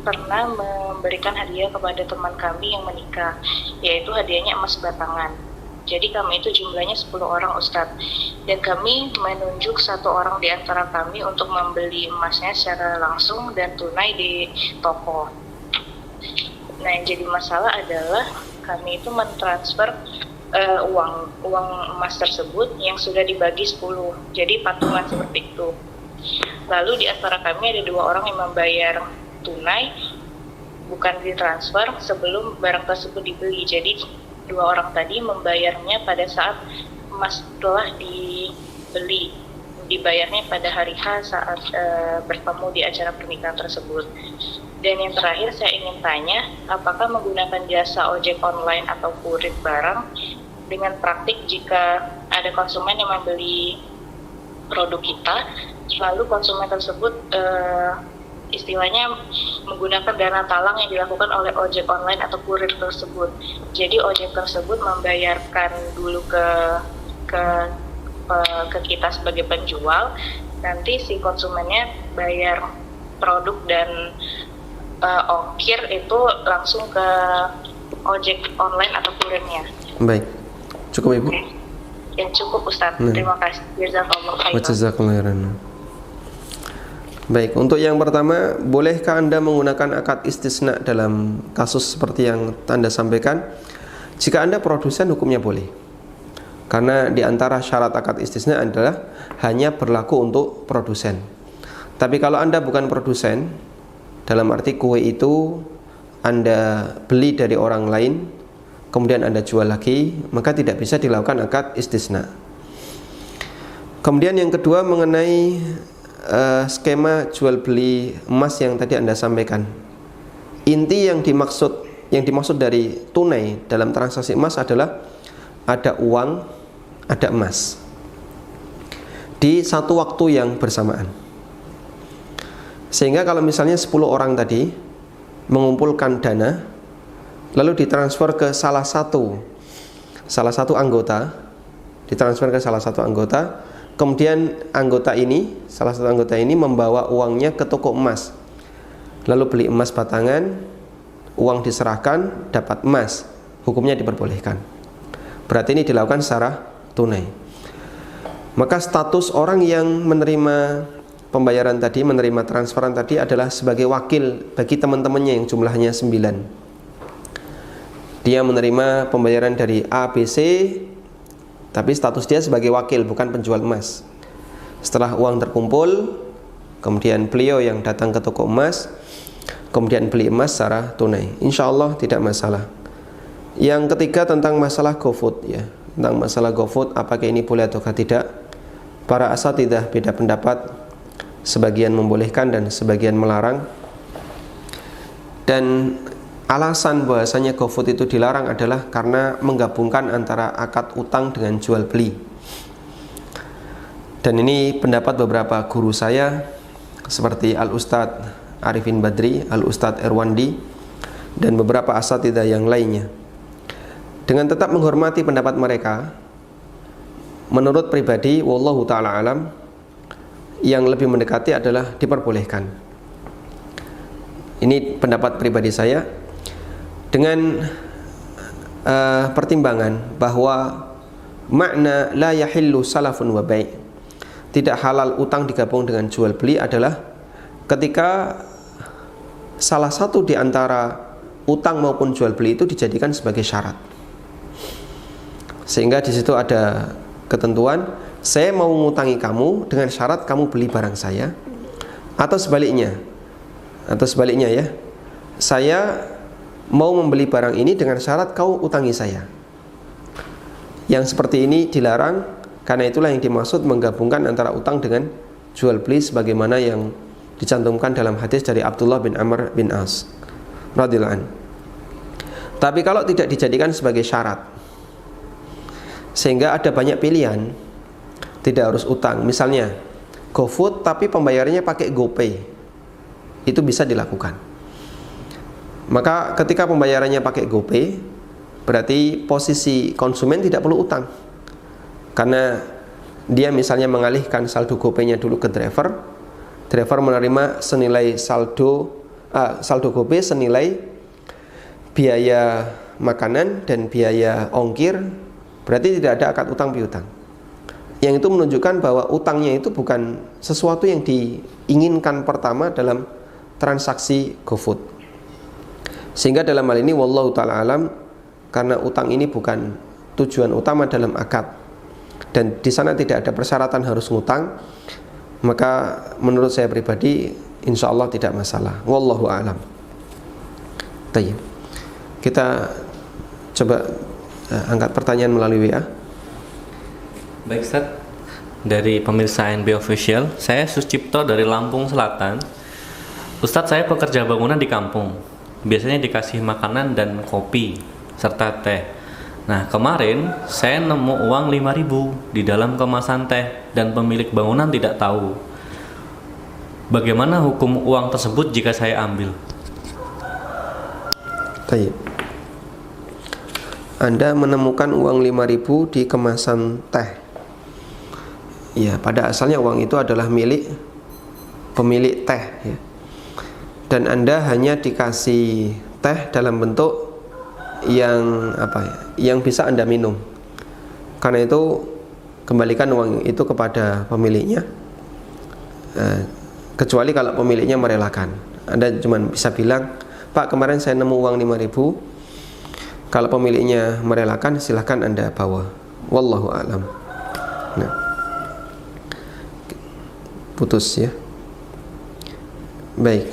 pernah memberikan hadiah kepada teman kami yang menikah, yaitu hadiahnya emas batangan. Jadi kami itu jumlahnya 10 orang Ustadz, dan kami menunjuk satu orang di antara kami untuk membeli emasnya secara langsung dan tunai di toko. Nah, yang jadi masalah adalah kami itu mentransfer uang emas tersebut yang sudah dibagi 10, jadi patungan seperti itu. Lalu di antara kami ada 2 orang yang membayar tunai, bukan ditransfer sebelum barang tersebut dibeli. Jadi 2 orang tadi membayarnya pada saat emas telah dibeli, dibayarnya pada hari H saat bertemu di acara pernikahan tersebut. Dan yang terakhir saya ingin tanya, apakah menggunakan jasa ojek online atau kurir barang dengan praktik jika ada konsumen yang membeli produk kita, lalu konsumen tersebut istilahnya menggunakan dana talang yang dilakukan oleh ojek online atau kurir tersebut. Jadi ojek tersebut membayarkan dulu ke kita sebagai penjual, nanti si konsumennya bayar produk dan ongkir itu langsung ke ojek online atau kurirnya. Baik, cukup Ibu? Ya cukup Ustaz, terima kasih. Jazakallahu khairan. Baik, untuk yang pertama, bolehkah Anda menggunakan akad istisna dalam kasus seperti yang Anda sampaikan? Jika Anda produsen, hukumnya boleh. Karena di antara syarat akad istisna adalah hanya berlaku untuk produsen. Tapi kalau Anda bukan produsen, dalam arti kue itu Anda beli dari orang lain, kemudian Anda jual lagi, maka tidak bisa dilakukan akad istisna. Kemudian yang kedua mengenai skema jual beli emas yang tadi Anda sampaikan. Inti yang dimaksud dari tunai dalam transaksi emas adalah ada uang, ada emas di satu waktu yang bersamaan. Sehingga kalau misalnya 10 orang tadi mengumpulkan dana lalu ditransfer ke salah satu anggota, kemudian salah satu anggota ini membawa uangnya ke toko emas, lalu beli emas batangan, uang diserahkan, dapat emas, hukumnya diperbolehkan. Berarti ini dilakukan secara tunai. Maka status orang yang menerima pembayaran tadi, menerima transferan tadi adalah sebagai wakil bagi teman-temannya yang jumlahnya 9. dia menerima pembayaran dari A, B, C, tapi status dia sebagai wakil, bukan penjual emas. Setelah uang terkumpul, kemudian beliau yang datang ke toko emas, kemudian beli emas secara tunai, insya Allah tidak masalah. Yang ketiga tentang masalah GoFood, ya, tentang masalah GoFood, apakah ini boleh atau tidak? Para asatidzah beda pendapat, sebagian membolehkan dan sebagian melarang. Dan alasan bahwasanya GoFood itu dilarang adalah karena menggabungkan antara akad utang dengan jual beli. Dan ini pendapat beberapa guru saya seperti Al-Ustadz Arifin Badri, Al-Ustadz Erwandi, dan beberapa asatidzah yang lainnya. Dengan tetap menghormati pendapat mereka, menurut pribadi, wallahu ta'ala alam, yang lebih mendekati adalah diperbolehkan. Ini pendapat pribadi saya, dengan pertimbangan bahwa makna la yahillu salafun wa bai', tidak halal utang digabung dengan jual beli, adalah ketika salah satu di antara utang maupun jual beli itu dijadikan sebagai syarat, sehingga di situ ada ketentuan, saya mau ngutangi kamu dengan syarat kamu beli barang saya, atau sebaliknya ya, saya mau membeli barang ini dengan syarat kau utangi saya. Yang seperti ini dilarang, karena itulah yang dimaksud menggabungkan antara utang dengan jual beli, sebagaimana yang dicantumkan dalam hadis dari Abdullah bin Amr bin As radhiyallahu anhu. Tapi kalau tidak dijadikan sebagai syarat, sehingga ada banyak pilihan, tidak harus utang, misalnya GoFood tapi pembayarannya pakai GoPay, itu bisa dilakukan. Maka ketika pembayarannya pakai GoPay, berarti posisi konsumen tidak perlu utang, karena dia misalnya mengalihkan saldo GoPay-nya dulu ke driver menerima senilai saldo GoPay senilai biaya makanan dan biaya ongkir, berarti tidak ada akad utang piutang. Yang itu menunjukkan bahwa utangnya itu bukan sesuatu yang diinginkan pertama dalam transaksi GoFood. Sehingga dalam hal ini wallahu ta'ala alam, karena utang ini bukan tujuan utama dalam akad, dan di sana tidak ada persyaratan harus ngutang, maka menurut saya pribadi insya Allah tidak masalah. Wallahu a'lam. Tayyib. Kita coba angkat pertanyaan melalui WA. Baik Ustaz, dari pemirsa NB Official, saya Suscipto dari Lampung Selatan. Ustaz, saya pekerja bangunan di kampung, biasanya dikasih makanan dan kopi serta teh. Nah, kemarin saya nemu uang 5.000 di dalam kemasan teh dan pemilik bangunan tidak tahu. Bagaimana hukum uang tersebut jika saya ambil? Baik. Anda menemukan uang 5.000 di kemasan teh. Ya, pada asalnya uang itu adalah milik pemilik teh, ya. Dan Anda hanya dikasih teh dalam bentuk yang yang bisa Anda minum. Karena itu kembalikan uang itu kepada pemiliknya, kecuali kalau pemiliknya merelakan. Anda cuma bisa bilang, Pak, kemarin saya nemu uang 5.000. Kalau pemiliknya merelakan, silahkan Anda bawa. Wallahu a'lam. Nah, putus ya. Baik,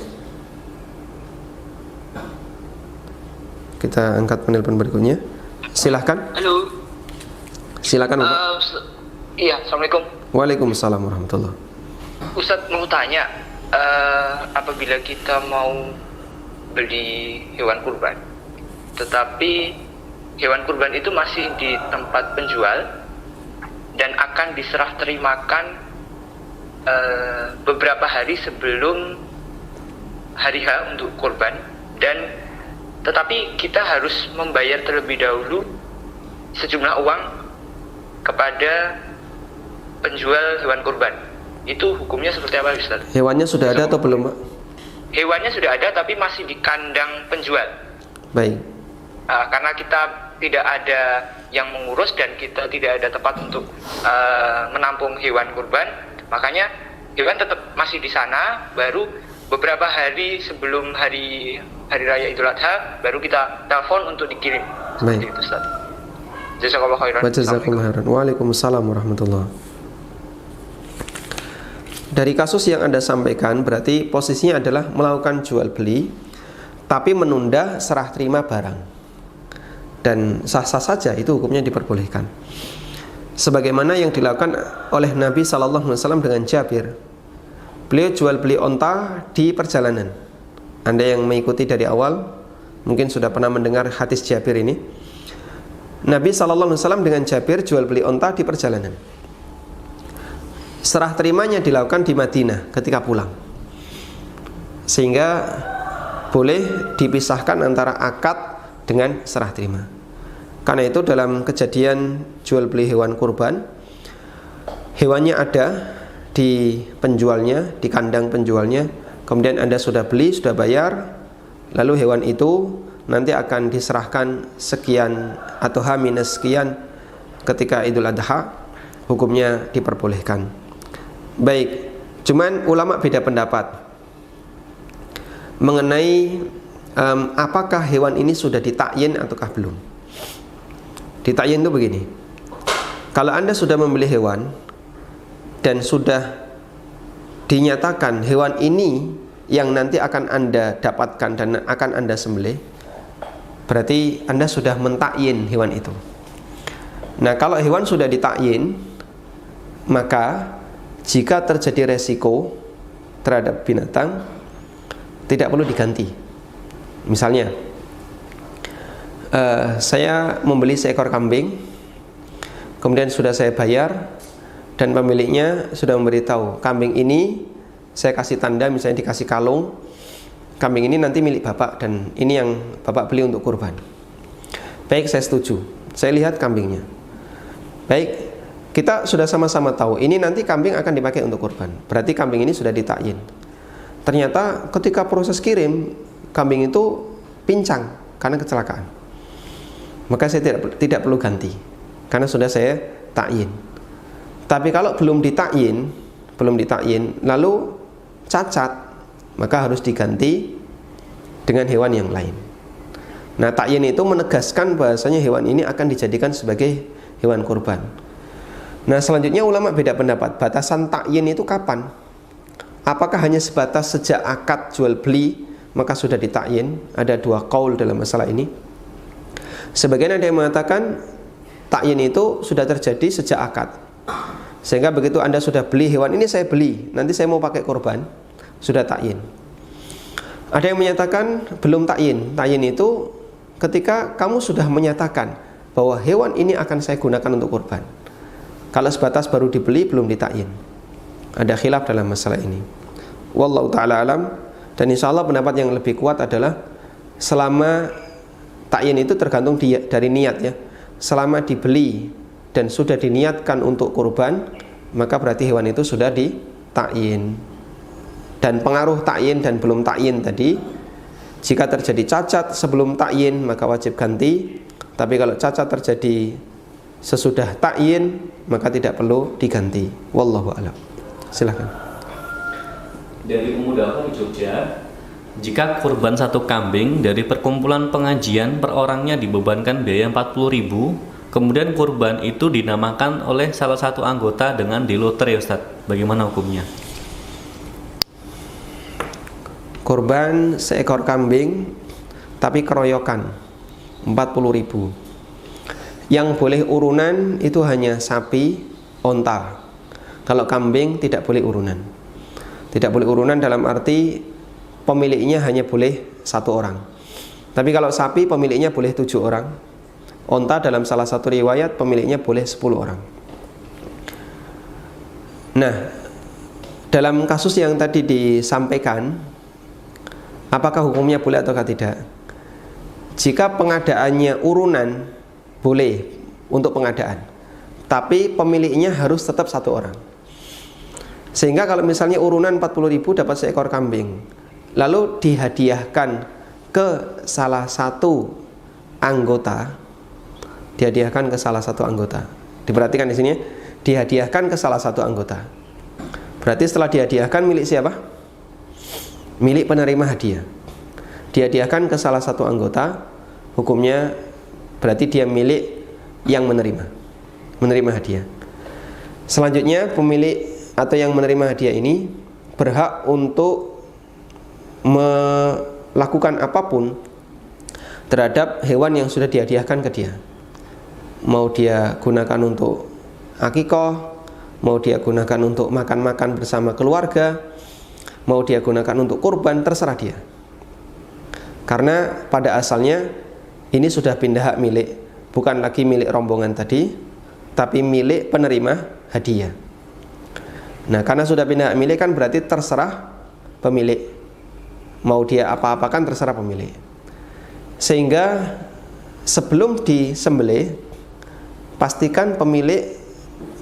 kita angkat penelpon berikutnya. Silahkan. Halo. Silakan. Iya, assalamualaikum. Waalaikumsalam warahmatullah. Ustadz mau tanya, apabila kita mau beli hewan kurban, tetapi hewan kurban itu masih di tempat penjual dan akan diserah terimakan beberapa hari sebelum hari H untuk kurban, dan tetapi kita harus membayar terlebih dahulu sejumlah uang kepada penjual hewan kurban. Itu hukumnya seperti apa, Ustaz? Hewannya sudah ada atau belum, Pak? Hewannya sudah ada tapi masih di kandang penjual. Baik. Karena kita tidak ada yang mengurus dan kita tidak ada tempat untuk menampung hewan kurban, makanya hewan tetap masih di sana. Baru beberapa hari sebelum hari raya Idul Adha baru kita telepon untuk dikirim. Baik. Seperti itu, Ustaz. Jazakallahu khairan. Jazakallahu khairan. Waalaikumsalam warahmatullahi. Dari kasus yang Anda sampaikan, berarti posisinya adalah melakukan jual beli tapi menunda serah terima barang. Dan sah-sah saja, itu hukumnya diperbolehkan. Sebagaimana yang dilakukan oleh Nabi SAW dengan Jabir. Beliau jual beli onta di perjalanan. Anda yang mengikuti dari awal mungkin sudah pernah mendengar hadis Jabir ini. Nabi SAW dengan Jabir jual beli onta di perjalanan. Serah terimanya dilakukan di Madinah ketika pulang, sehingga boleh dipisahkan antara akad dengan serah terima. Karena itu dalam kejadian jual beli hewan kurban, hewannya ada di penjualnya, di kandang penjualnya, kemudian Anda sudah beli, sudah bayar, lalu hewan itu nanti akan diserahkan sekian atau H- sekian ketika Idul Adha, hukumnya diperbolehkan. Baik, cuman ulama beda pendapat mengenai apakah hewan ini sudah ditakyin ataukah belum. Ditakyin itu begini, kalau Anda sudah membeli hewan dan sudah dinyatakan hewan ini yang nanti akan Anda dapatkan dan akan Anda sembelih, berarti Anda sudah mentakyin hewan itu. Nah, kalau hewan sudah ditakyin, maka jika terjadi resiko terhadap binatang, tidak perlu diganti. Misalnya, saya membeli seekor kambing, kemudian sudah saya bayar, dan pemiliknya sudah memberitahu, kambing ini saya kasih tanda, misalnya dikasih kalung, kambing ini nanti milik Bapak, dan ini yang Bapak beli untuk kurban. Baik, saya setuju. Saya lihat kambingnya. Baik, kita sudah sama-sama tahu ini nanti kambing akan dipakai untuk kurban. Berarti kambing ini sudah ditakyin. Ternyata ketika proses kirim, kambing itu pincang karena kecelakaan. Maka saya tidak perlu ganti karena sudah saya takyin. Tapi kalau belum ditakyin lalu cacat, maka harus diganti dengan hewan yang lain. Nah, takyin itu menegaskan bahasanya hewan ini akan dijadikan sebagai hewan kurban. Nah, selanjutnya ulama beda pendapat, batasan takyin itu kapan? Apakah hanya sebatas sejak akad jual beli maka sudah ditakyin? Ada dua qaul dalam masalah ini. Sebagian ada yang mengatakan takyin itu sudah terjadi sejak akad, sehingga begitu Anda sudah beli hewan ini, saya beli, nanti saya mau pakai kurban, sudah takyin. Ada yang menyatakan belum takyin. Takyin itu ketika kamu sudah menyatakan bahwa hewan ini akan saya gunakan untuk kurban. Kalau sebatas baru dibeli belum ditakyin. Ada khilaf dalam masalah ini. Wallahu ta'ala alam. Dan insya Allah pendapat yang lebih kuat adalah selama takyin itu tergantung dari niat ya. Selama dibeli dan sudah diniatkan untuk kurban, maka berarti hewan itu sudah ditakyin. Dan pengaruh takyin dan belum takyin tadi, jika terjadi cacat sebelum takyin maka wajib ganti. Tapi kalau cacat terjadi sesudah takyin maka tidak perlu diganti. Wallahu a'lam. Silakan. Dari Ummu Dahum Jogja, jika kurban satu kambing dari perkumpulan pengajian per orangnya dibebankan biaya 40.000, kemudian kurban itu dinamakan oleh salah satu anggota dengan diloter ya Ustaz, bagaimana hukumnya? Kurban seekor kambing tapi keroyokan 40.000. Yang boleh urunan itu hanya sapi, onta. Kalau kambing tidak boleh urunan. Tidak boleh urunan dalam arti pemiliknya hanya boleh 1 orang. Tapi kalau sapi pemiliknya boleh 7 orang. Onta dalam salah satu riwayat pemiliknya boleh 10 orang. Nah, dalam kasus yang tadi disampaikan, apakah hukumnya boleh atau tidak? Jika pengadaannya urunan, boleh untuk pengadaan, tapi pemiliknya harus tetap 1 orang. Sehingga kalau misalnya urunan 40.000 dapat seekor kambing, lalu dihadiahkan ke salah satu anggota, diperhatikan di sini, dihadiahkan ke salah satu anggota. Berarti setelah dihadiahkan milik siapa? milik penerima hadiah. Dihadiahkan ke salah satu anggota, hukumnya berarti dia milik yang menerima hadiah. Selanjutnya, pemilik atau yang menerima hadiah ini berhak untuk melakukan apapun terhadap hewan yang sudah dihadiahkan ke dia. Mau dia gunakan untuk akikah, mau dia gunakan untuk makan-makan bersama keluarga, mau dia gunakan untuk kurban, terserah dia. Karena pada asalnya ini sudah pindah hak milik, bukan lagi milik rombongan tadi, tapi milik penerima hadiah. Nah, karena sudah pindah hak milik kan berarti terserah pemilik. Mau dia apa-apakan terserah pemilik. Sehingga sebelum disembelih, pastikan pemilik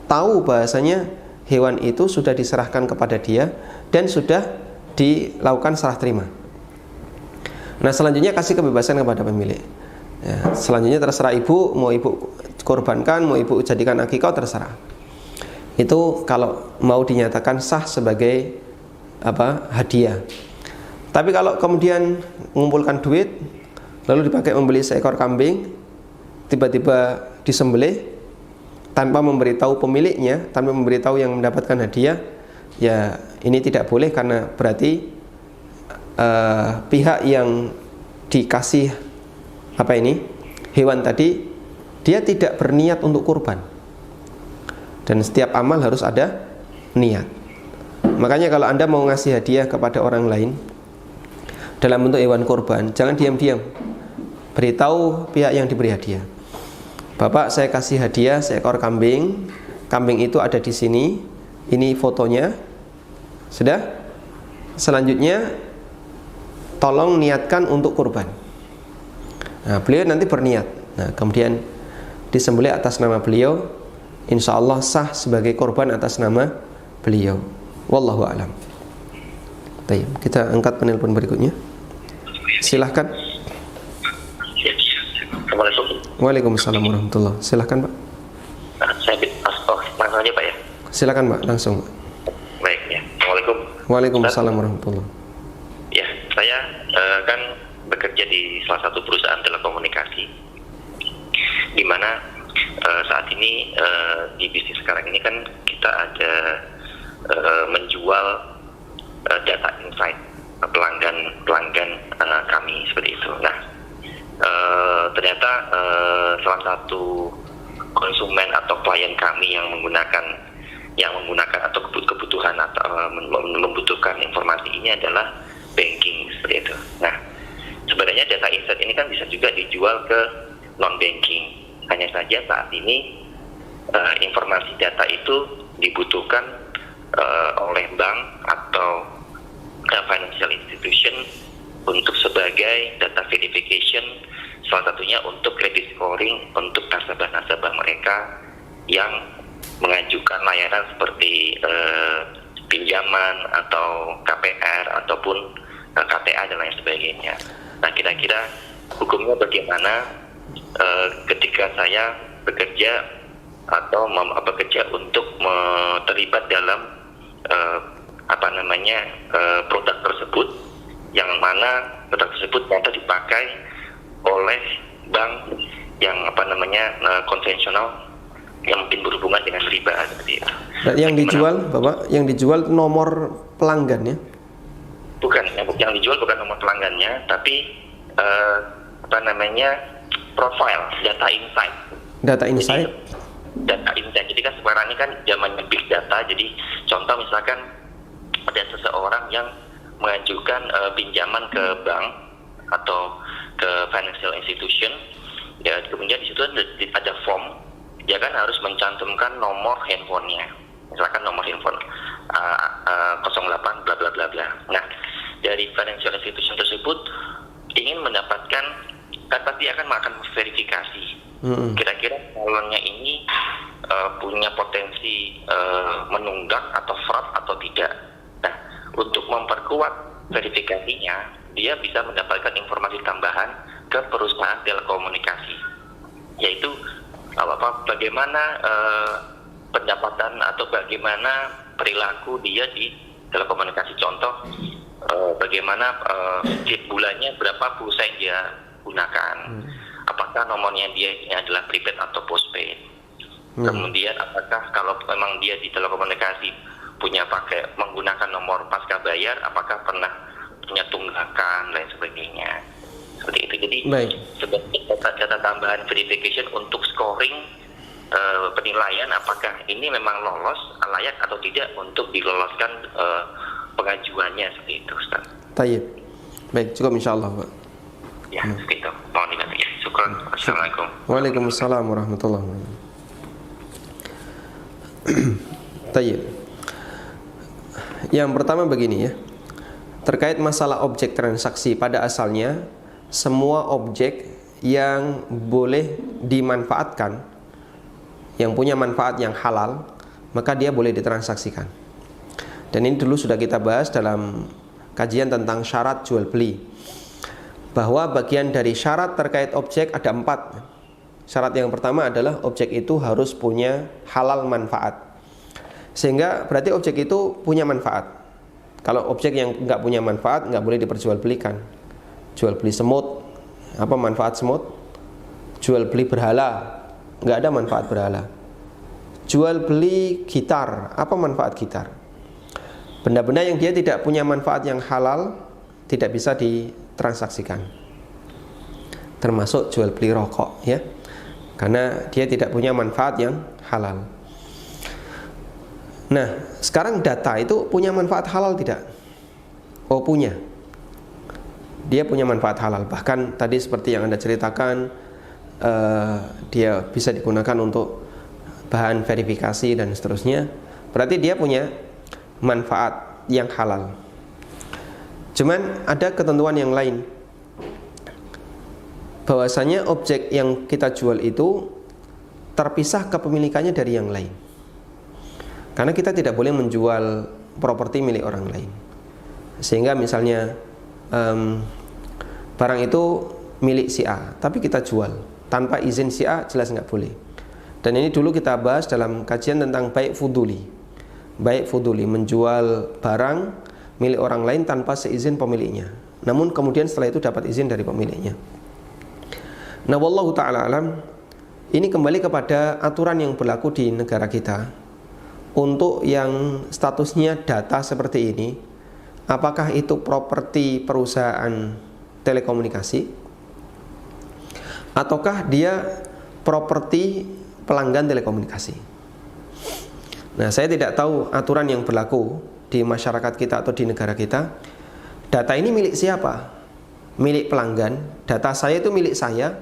tahu bahasanya hewan itu sudah diserahkan kepada dia dan sudah dilakukan serah terima. Nah, selanjutnya kasih kebebasan kepada pemilik. Ya, selanjutnya terserah ibu, mau ibu korbankan, mau ibu jadikan akikah, terserah. Itu kalau mau dinyatakan sah sebagai hadiah. Tapi kalau kemudian mengumpulkan duit lalu dipakai membeli seekor kambing, tiba-tiba disembelih tanpa memberitahu pemiliknya, tanpa memberitahu yang mendapatkan hadiah, ya ini tidak boleh, karena berarti pihak yang dikasih hewan tadi, dia tidak berniat untuk kurban. Dan setiap amal harus ada niat. Makanya kalau Anda mau ngasih hadiah kepada orang lain dalam bentuk hewan kurban, jangan diam-diam. Beritahu pihak yang diberi hadiah, Bapak, saya kasih hadiah seekor kambing. Kambing itu ada di sini. Ini fotonya. Sudah? Selanjutnya tolong niatkan untuk kurban. Nah, beliau nanti berniat. Nah, kemudian disembelih atas nama beliau, insya Allah sah sebagai kurban atas nama beliau. Wallahu a'lam. Baik, kita angkat penelpon berikutnya. Silahkan. Assalamualaikum. Waalaikumsalam warahmatullahi. Silahkan, Pak. Saya langsung aja, Pak, ya. Silakan, Pak, langsung. Baik, ya. Assalamualaikum. Waalaikumsalam warahmatullahi. Ya, saya kan bekerja di salah satu perusahaan telekomunikasi, di mana saat ini di bisnis sekarang ini kan kita ada menjual data insight pelanggan kami seperti itu. Nah, ternyata salah satu konsumen atau klien kami yang menggunakan atau kebutuhan atau membutuhkan informasi ini adalah banking seperti itu. Nah, sebenarnya data insight ini kan bisa juga dijual ke non banking. Hanya saja saat ini informasi data itu dibutuhkan oleh bank atau financial institution untuk sebagai data verification, salah satunya untuk credit scoring untuk nasabah-nasabah mereka yang mengajukan layanan seperti pinjaman atau KPR ataupun KTA dan lain sebagainya. Nah, kira-kira hukumnya bagaimana ketika saya bekerja atau bekerja untuk terlibat dalam produk tersebut, yang mana produk tersebut ternyata dipakai oleh bank yang konvensional yang mungkin berhubungan dengan riba seperti itu. Yang dijual, Bapak, yang dijual nomor pelanggan, ya? Bukan, yang dijual bukan nomor pelanggannya, tapi profile data insight. Data insight. Data insight. Jadi kan sekarang ini kan zamannya big data. Jadi contoh misalkan ada seseorang yang mengajukan pinjaman ke bank atau ke financial institution, ya, kemudian di situ ada form, dia kan harus mencantumkan nomor handphonenya, misalkan nomor handphone 08 bla bla bla bla. Nah, dari financial institution tersebut ingin mendapatkan, kan pasti akan verifikasi. Kira-kira calonnya ini punya potensi menunggak atau fraud atau tidak. Nah, untuk memperkuat verifikasinya, dia bisa mendapatkan informasi tambahan ke perusahaan telekomunikasi, yaitu bagaimana pendapatan atau bagaimana perilaku dia di telekomunikasi. Contoh, bagaimana tiap bulannya berapa pulsa yang dia gunakan, apakah nomornya dia ini adalah prepaid atau postpaid. Kemudian apakah kalau memang dia di telekomunikasi punya menggunakan nomor pasca bayar, apakah pernah punya tunggakan lain sebagainya, seperti itu. Jadi sebagai data tambahan verification untuk scoring penilaian apakah ini memang lolos, layak atau tidak untuk diloloskan pengajuannya, seperti itu, Ustaz. Tayyib. Baik, cukup insyaallah, Pak. Ya, seperti itu. Mohon dibantu ya. Syukran. Assalamualaikum. Waalaikumsalam warahmatullahi wabarakatuh. Tayyib. Yang pertama begini ya. Terkait masalah objek transaksi, pada asalnya semua objek yang boleh dimanfaatkan, yang punya manfaat yang halal, maka dia boleh ditransaksikan. Dan ini dulu sudah kita bahas dalam kajian tentang syarat jual beli, bahwa bagian dari syarat terkait objek ada 4. Syarat yang pertama adalah objek itu harus punya halal manfaat, sehingga berarti objek itu punya manfaat. Kalau objek yang nggak punya manfaat nggak boleh diperjualbelikan. Jual beli semut, apa manfaat semut? Jual beli berhala, nggak ada manfaat berhala. Jual beli gitar, apa manfaat gitar? Benda-benda yang dia tidak punya manfaat yang halal tidak bisa ditransaksikan. Termasuk jual beli rokok ya, karena dia tidak punya manfaat yang halal. Nah, sekarang data itu punya manfaat halal tidak? Oh, punya. Dia punya manfaat halal. Bahkan tadi seperti yang Anda ceritakan, dia bisa digunakan untuk bahan verifikasi dan seterusnya. Berarti dia punya manfaat yang halal. Cuman ada ketentuan yang lain, bahwasanya objek yang kita jual itu terpisah kepemilikannya dari yang lain. Karena kita tidak boleh menjual properti milik orang lain. Sehingga misalnya barang itu milik si A, tapi kita jual tanpa izin si A, jelas nggak boleh. Dan ini dulu kita bahas dalam kajian tentang baik fuduli. Baik fuduli, menjual barang milik orang lain tanpa seizin pemiliknya, namun kemudian setelah itu dapat izin dari pemiliknya. Nah, wallahu ta'ala alam, ini kembali kepada aturan yang berlaku di negara kita. Untuk yang statusnya data seperti ini, apakah itu properti perusahaan telekomunikasi ataukah dia properti pelanggan telekomunikasi? Nah, saya tidak tahu aturan yang berlaku di masyarakat kita atau di negara kita. Data ini milik siapa? Milik pelanggan. Data saya itu milik saya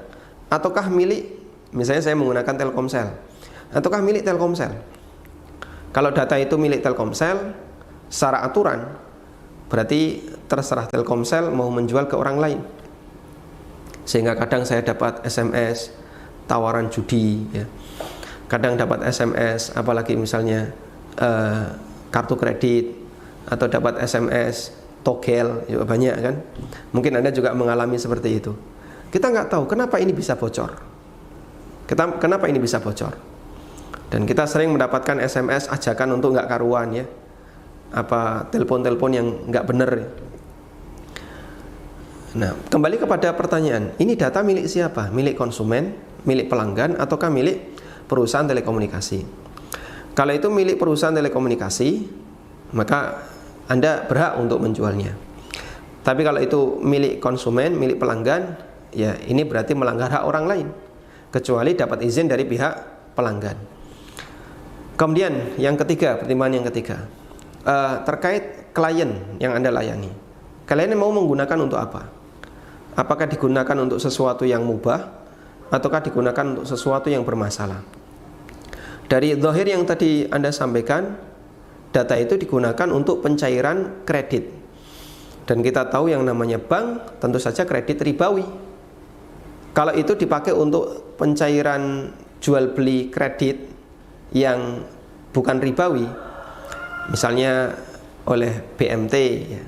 ataukah milik, misalnya saya menggunakan Telkomsel, ataukah milik Telkomsel? Kalau data itu milik Telkomsel, secara aturan berarti terserah Telkomsel mau menjual ke orang lain. Sehingga kadang saya dapat SMS tawaran judi ya. Kadang dapat SMS apalagi misalnya kartu kredit, atau dapat SMS togel, juga banyak kan. Mungkin Anda juga mengalami seperti itu. Kita nggak tahu kenapa ini bisa bocor. Kenapa ini bisa bocor? Dan kita sering mendapatkan SMS ajakan untuk nggak karuan ya, apa telepon-telepon yang nggak benar. Nah, kembali kepada pertanyaan, ini data milik siapa? Milik konsumen, milik pelanggan, ataukah milik perusahaan telekomunikasi? Kalau itu milik perusahaan telekomunikasi, maka Anda berhak untuk menjualnya. Tapi kalau itu milik konsumen, milik pelanggan, ya ini berarti melanggar hak orang lain, kecuali dapat izin dari pihak pelanggan. Kemudian yang ketiga, pertimbangan yang ketiga, terkait klien yang Anda layani. Kalian mau menggunakan untuk apa? Apakah digunakan untuk sesuatu yang mubah ataukah digunakan untuk sesuatu yang bermasalah? Dari zahir yang tadi Anda sampaikan, data itu digunakan untuk pencairan kredit. Dan kita tahu yang namanya bank tentu saja kredit ribawi. Kalau itu dipakai untuk pencairan jual beli kredit yang bukan ribawi, misalnya oleh BMT ya.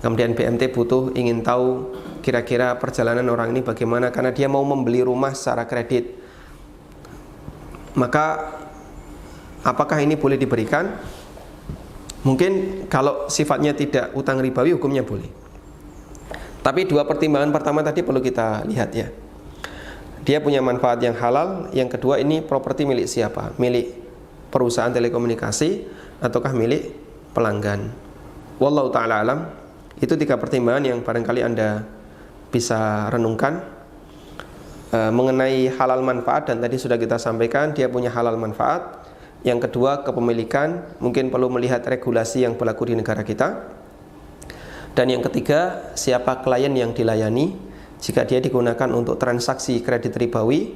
Kemudian BMT ingin tahu kira-kira perjalanan orang ini bagaimana karena dia mau membeli rumah secara kredit. Maka apakah ini boleh diberikan? Mungkin kalau sifatnya tidak utang ribawi hukumnya boleh. Tapi dua pertimbangan pertama tadi perlu kita lihat ya. Dia punya manfaat yang halal. Yang kedua, ini properti milik siapa? Milik perusahaan telekomunikasi ataukah milik pelanggan? Wallahu ta'ala alam. Itu tiga pertimbangan yang barangkali Anda bisa renungkan mengenai halal manfaat. Dan tadi sudah kita sampaikan, dia punya halal manfaat. Yang kedua, kepemilikan, mungkin perlu melihat regulasi yang berlaku di negara kita. Dan yang ketiga, siapa klien yang dilayani. Jika dia digunakan untuk transaksi kredit ribawi,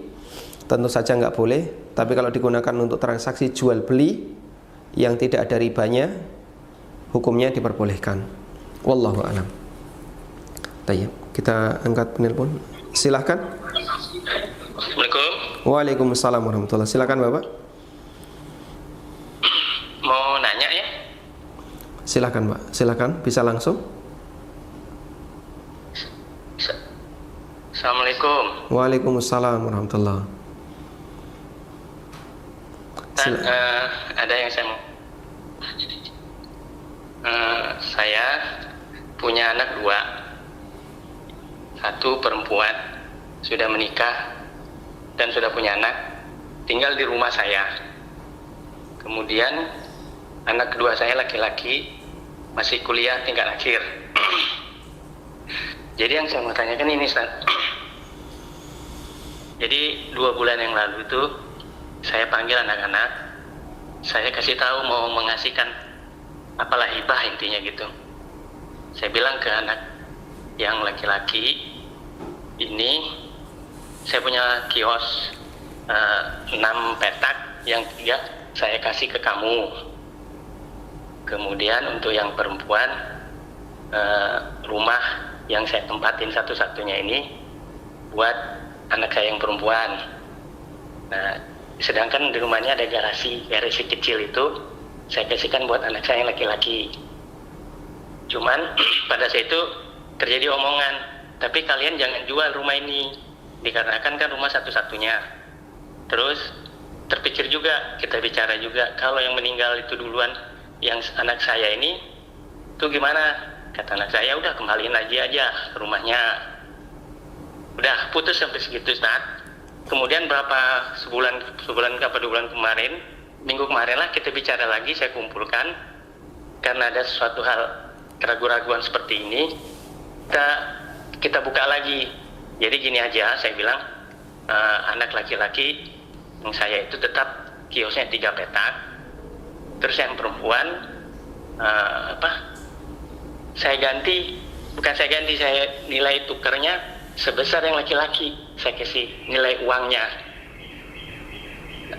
tentu saja nggak boleh. Tapi kalau digunakan untuk transaksi jual beli yang tidak ada ribanya, hukumnya diperbolehkan. Wallahu a'lam. Baik, kita angkat penelpon. Silahkan. Assalamualaikum. Waalaikumsalam warahmatullahi. Silakan Bapak. Mau nanya ya? Silakan Pak. Silakan, bisa langsung. Assalamualaikum. Waalaikumsalam warahmatullahi. Ada yang saya mau. Saya punya anak 2. 1 perempuan, sudah menikah dan sudah punya anak, tinggal di rumah saya. Kemudian anak kedua saya laki-laki, masih kuliah tingkat akhir. Jadi yang saya mau tanyakan ini, Ustaz. Jadi 2 bulan yang lalu itu saya panggil anak-anak, saya kasih tahu mau mengasihkan apalah hibah intinya gitu. Saya bilang ke anak yang laki-laki, ini saya punya kios 6 petak, yang 3 saya kasih ke kamu. Kemudian untuk yang perempuan, rumah yang saya tempatin satu-satunya ini buat anak saya yang perempuan. Nah, sedangkan di rumahnya ada garasi kecil itu saya kasihkan buat anak saya yang laki-laki. Cuman pada saat itu terjadi omongan, tapi kalian jangan jual rumah ini, dikarenakan kan rumah satu-satunya. Terus terpikir juga, kita bicara juga, kalau yang meninggal itu duluan yang anak saya ini tuh gimana? Kata anak saya, udah kembaliin aja ke rumahnya. Udah putus sampai segitu, Ustaz. Kemudian sebulan apa 2 bulan kemarin, minggu kemarin lah kita bicara lagi, saya kumpulkan karena ada suatu hal keraguan-raguan seperti ini, kita buka lagi. Jadi gini aja, saya bilang anak laki-laki yang saya itu tetap kiosnya 3 petak, terus yang perempuan saya nilai tukernya sebesar yang laki-laki, saya kasih nilai uangnya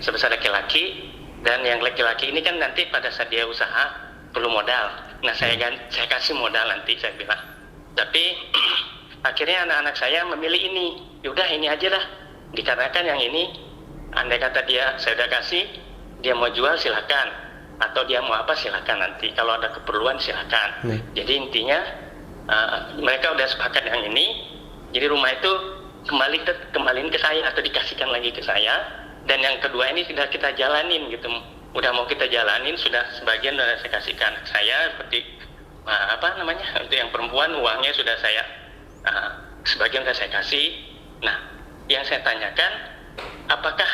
sebesar laki-laki, dan yang laki-laki ini kan nanti pada saat dia usaha perlu modal. Nah, saya kasih modal nanti, saya bilang. Tapi akhirnya anak-anak saya memilih ini. Yaudah ini aja lah. Dikarenakan yang ini, andai kata saya udah kasih, dia mau jual silakan, atau dia mau apa silakan nanti. Kalau ada keperluan silakan. Jadi intinya mereka udah sepakat yang ini. Jadi rumah itu kembaliin ke saya atau dikasihkan lagi ke saya. Dan yang kedua ini sudah kita jalanin gitu. Udah mau kita jalanin, sudah sebagian sudah saya kasihkan saya, seperti untuk yang perempuan uangnya sudah saya sebagian sudah saya kasih. Nah, yang saya tanyakan, apakah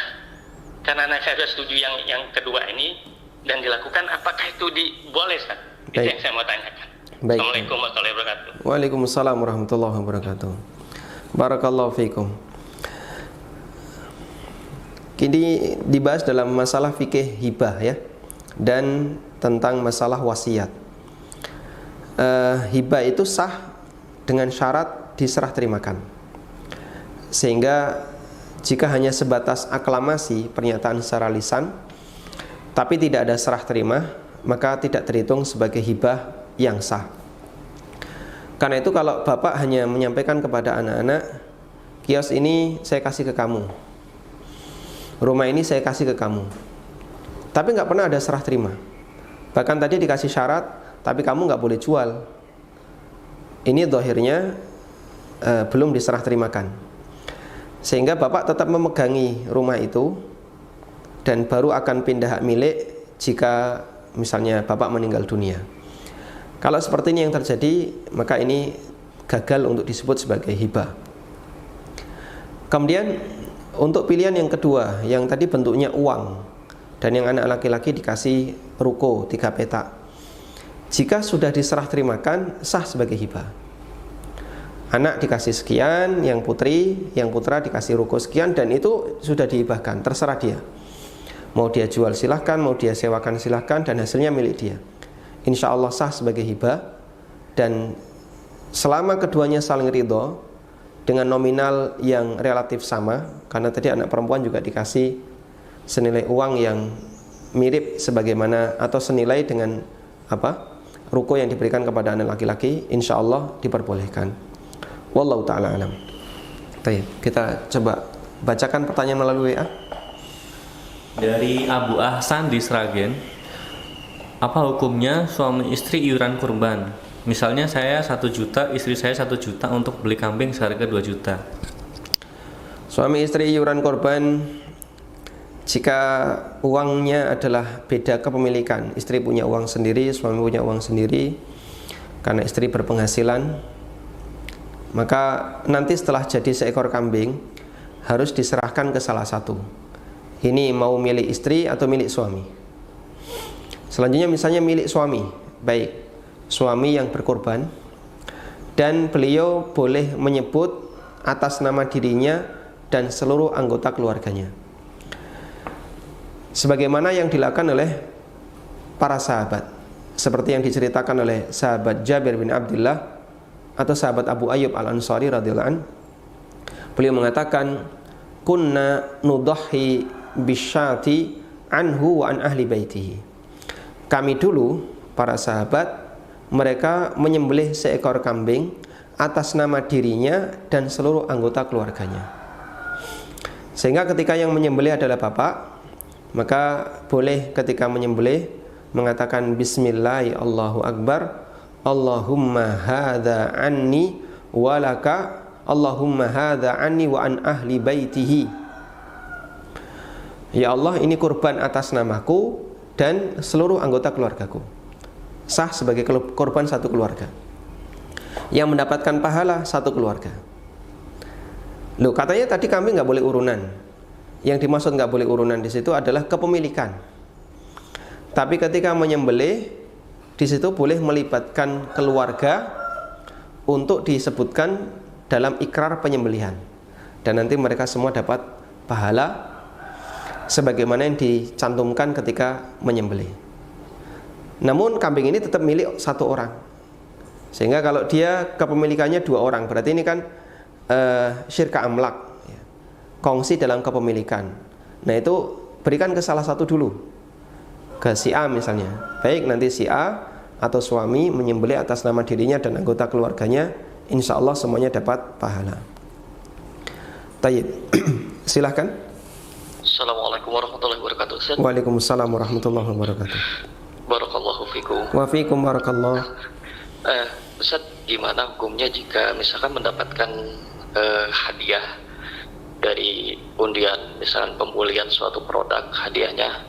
karena anak saya sudah setuju yang kedua ini dan dilakukan, apakah itu boleh, Ustaz? Itu yang saya mau tanyakan. Baik. Assalamualaikum warahmatullahi wabarakatuh. Waalaikumsalam warahmatullahi wabarakatuh. Barakallahu fiikum. Kini dibahas dalam masalah fikih hibah ya, dan tentang masalah wasiat. Hibah itu sah dengan syarat diserah terimakan. Sehingga jika hanya sebatas aklamasi, pernyataan secara lisan, tapi tidak ada serah terima, maka tidak terhitung sebagai hibah yang sah. Karena itu kalau bapak hanya menyampaikan kepada anak-anak, kios ini saya kasih ke kamu, rumah ini saya kasih ke kamu, tapi nggak pernah ada serah terima. Bahkan tadi dikasih syarat, tapi kamu nggak boleh jual. Ini zahirnya belum diserah terimakan. Sehingga bapak tetap memegangi rumah itu, dan baru akan pindah hak milik jika misalnya bapak meninggal dunia. Kalau seperti ini yang terjadi, maka ini gagal untuk disebut sebagai hibah. Kemudian untuk pilihan yang kedua, yang tadi bentuknya uang dan yang anak laki-laki dikasih ruko 3 petak. Jika sudah diserah terimakan, sah sebagai hibah. Anak dikasih sekian, yang putra dikasih ruko sekian, dan itu sudah dihibahkan, terserah dia. Mau dia jual silahkan, mau dia sewakan silahkan, dan hasilnya milik dia. Insya Allah sah sebagai hibah. Dan selama keduanya saling ridho dengan nominal yang relatif sama, karena tadi anak perempuan juga dikasih senilai uang yang mirip sebagaimana atau senilai dengan ruko yang diberikan kepada anak laki-laki, insya Allah diperbolehkan. Wallahu ta'ala alam. Baik, kita coba bacakan pertanyaan melalui WA. Dari Abu Ahsan di Sragen, apa hukumnya suami istri iuran kurban? Misalnya saya 1 juta, istri saya 1 juta untuk beli kambing seharga 2 juta. Suami istri iuran kurban, jika uangnya adalah beda kepemilikan, istri punya uang sendiri, suami punya uang sendiri, karena istri berpenghasilan, maka nanti setelah jadi seekor kambing harus diserahkan ke salah satu. Ini mau milik istri atau milik suami. Selanjutnya misalnya milik suami, baik suami yang berkorban, dan beliau boleh menyebut atas nama dirinya dan seluruh anggota keluarganya, sebagaimana yang dilakukan oleh para sahabat, seperti yang diceritakan oleh sahabat Jabir bin Abdullah atau sahabat Abu Ayyub Al-Ansari radhiyallahu anhu. Beliau mengatakan, kunna nudahi bisyati anhu wa an ahli baitihi. Kami dulu para sahabat, mereka menyembelih seekor kambing atas nama dirinya dan seluruh anggota keluarganya. Sehingga ketika yang menyembelih adalah bapak, maka boleh ketika menyembelih mengatakan bismillah Allahu akbar, Allahumma hadza anni walaka, Allahumma hadza anni wa an ahli baitihi. Ya Allah, ini kurban atas namaku dan seluruh anggota keluargaku. Sah sebagai kurban satu keluarga, yang mendapatkan pahala satu keluarga. Loh, katanya tadi kambing nggak boleh urunan. Yang dimaksud nggak boleh urunan di situ adalah kepemilikan. Tapi ketika menyembelih, di situ boleh melibatkan keluarga untuk disebutkan dalam ikrar penyembelihan, dan nanti mereka semua dapat pahala sebagaimana yang dicantumkan ketika menyembelih. Namun kambing ini tetap milik satu orang, sehingga kalau dia kepemilikannya 2 orang, berarti ini kan syirka amlak, kongsi dalam kepemilikan. Nah itu berikan ke salah satu dulu, ke si A misalnya. Baik, nanti si A atau suami menyembelih atas nama dirinya dan anggota keluarganya, insya Allah semuanya dapat pahala. Tayyib. Silahkan. Assalamualaikum warahmatullahi wabarakatuh. Waalaikumsalam warahmatullahi wabarakatuh. Barakallahu fikum. Wa fikum barakallah. Ustaz, gimana hukumnya jika misalkan mendapatkan hadiah dari undian, misalkan pembelian suatu produk, hadiahnya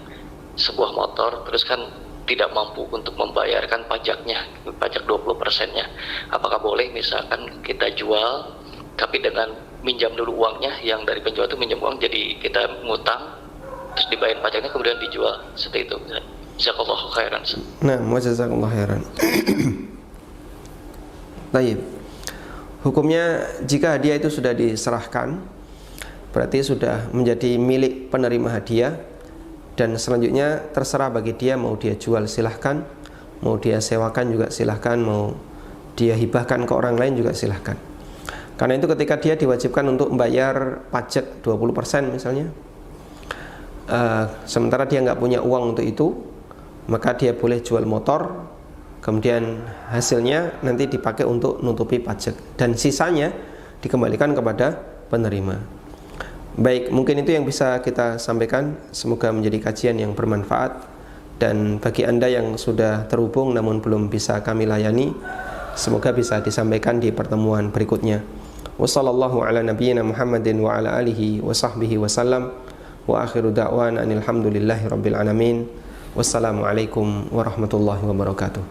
sebuah motor, terus kan tidak mampu untuk membayarkan pajaknya, pajak 20%-nya. Apakah boleh misalkan kita jual, tapi dengan minjam dulu uangnya, yang dari penjual itu minjam uang, jadi kita ngutang, terus dibayar pajaknya, kemudian dijual, seperti itu. Jazakallahu khairan. Nah, jazakallahu khairan. Baik. Hukumnya jika hadiah itu sudah diserahkan, berarti sudah menjadi milik penerima hadiah, dan selanjutnya terserah bagi dia, mau dia jual silahkan, mau dia sewakan juga silahkan, mau dia hibahkan ke orang lain juga silahkan. Karena itu ketika dia diwajibkan untuk membayar pajak 20% misalnya, sementara dia nggak punya uang untuk itu, maka dia boleh jual motor, kemudian hasilnya nanti dipakai untuk nutupi pajak, dan sisanya dikembalikan kepada penerima. Baik, mungkin itu yang bisa kita sampaikan. Semoga menjadi kajian yang bermanfaat. Dan bagi Anda yang sudah terhubung namun belum bisa kami layani, semoga bisa disampaikan di pertemuan berikutnya. Wassallallahu ala nabiyyina Muhammadin wa ala alihi wa sahbihi wasallam. Wa akhiru da'wana alhamdulillahi rabbil alamin. Wassalamualaikum warahmatullahi wabarakatuh.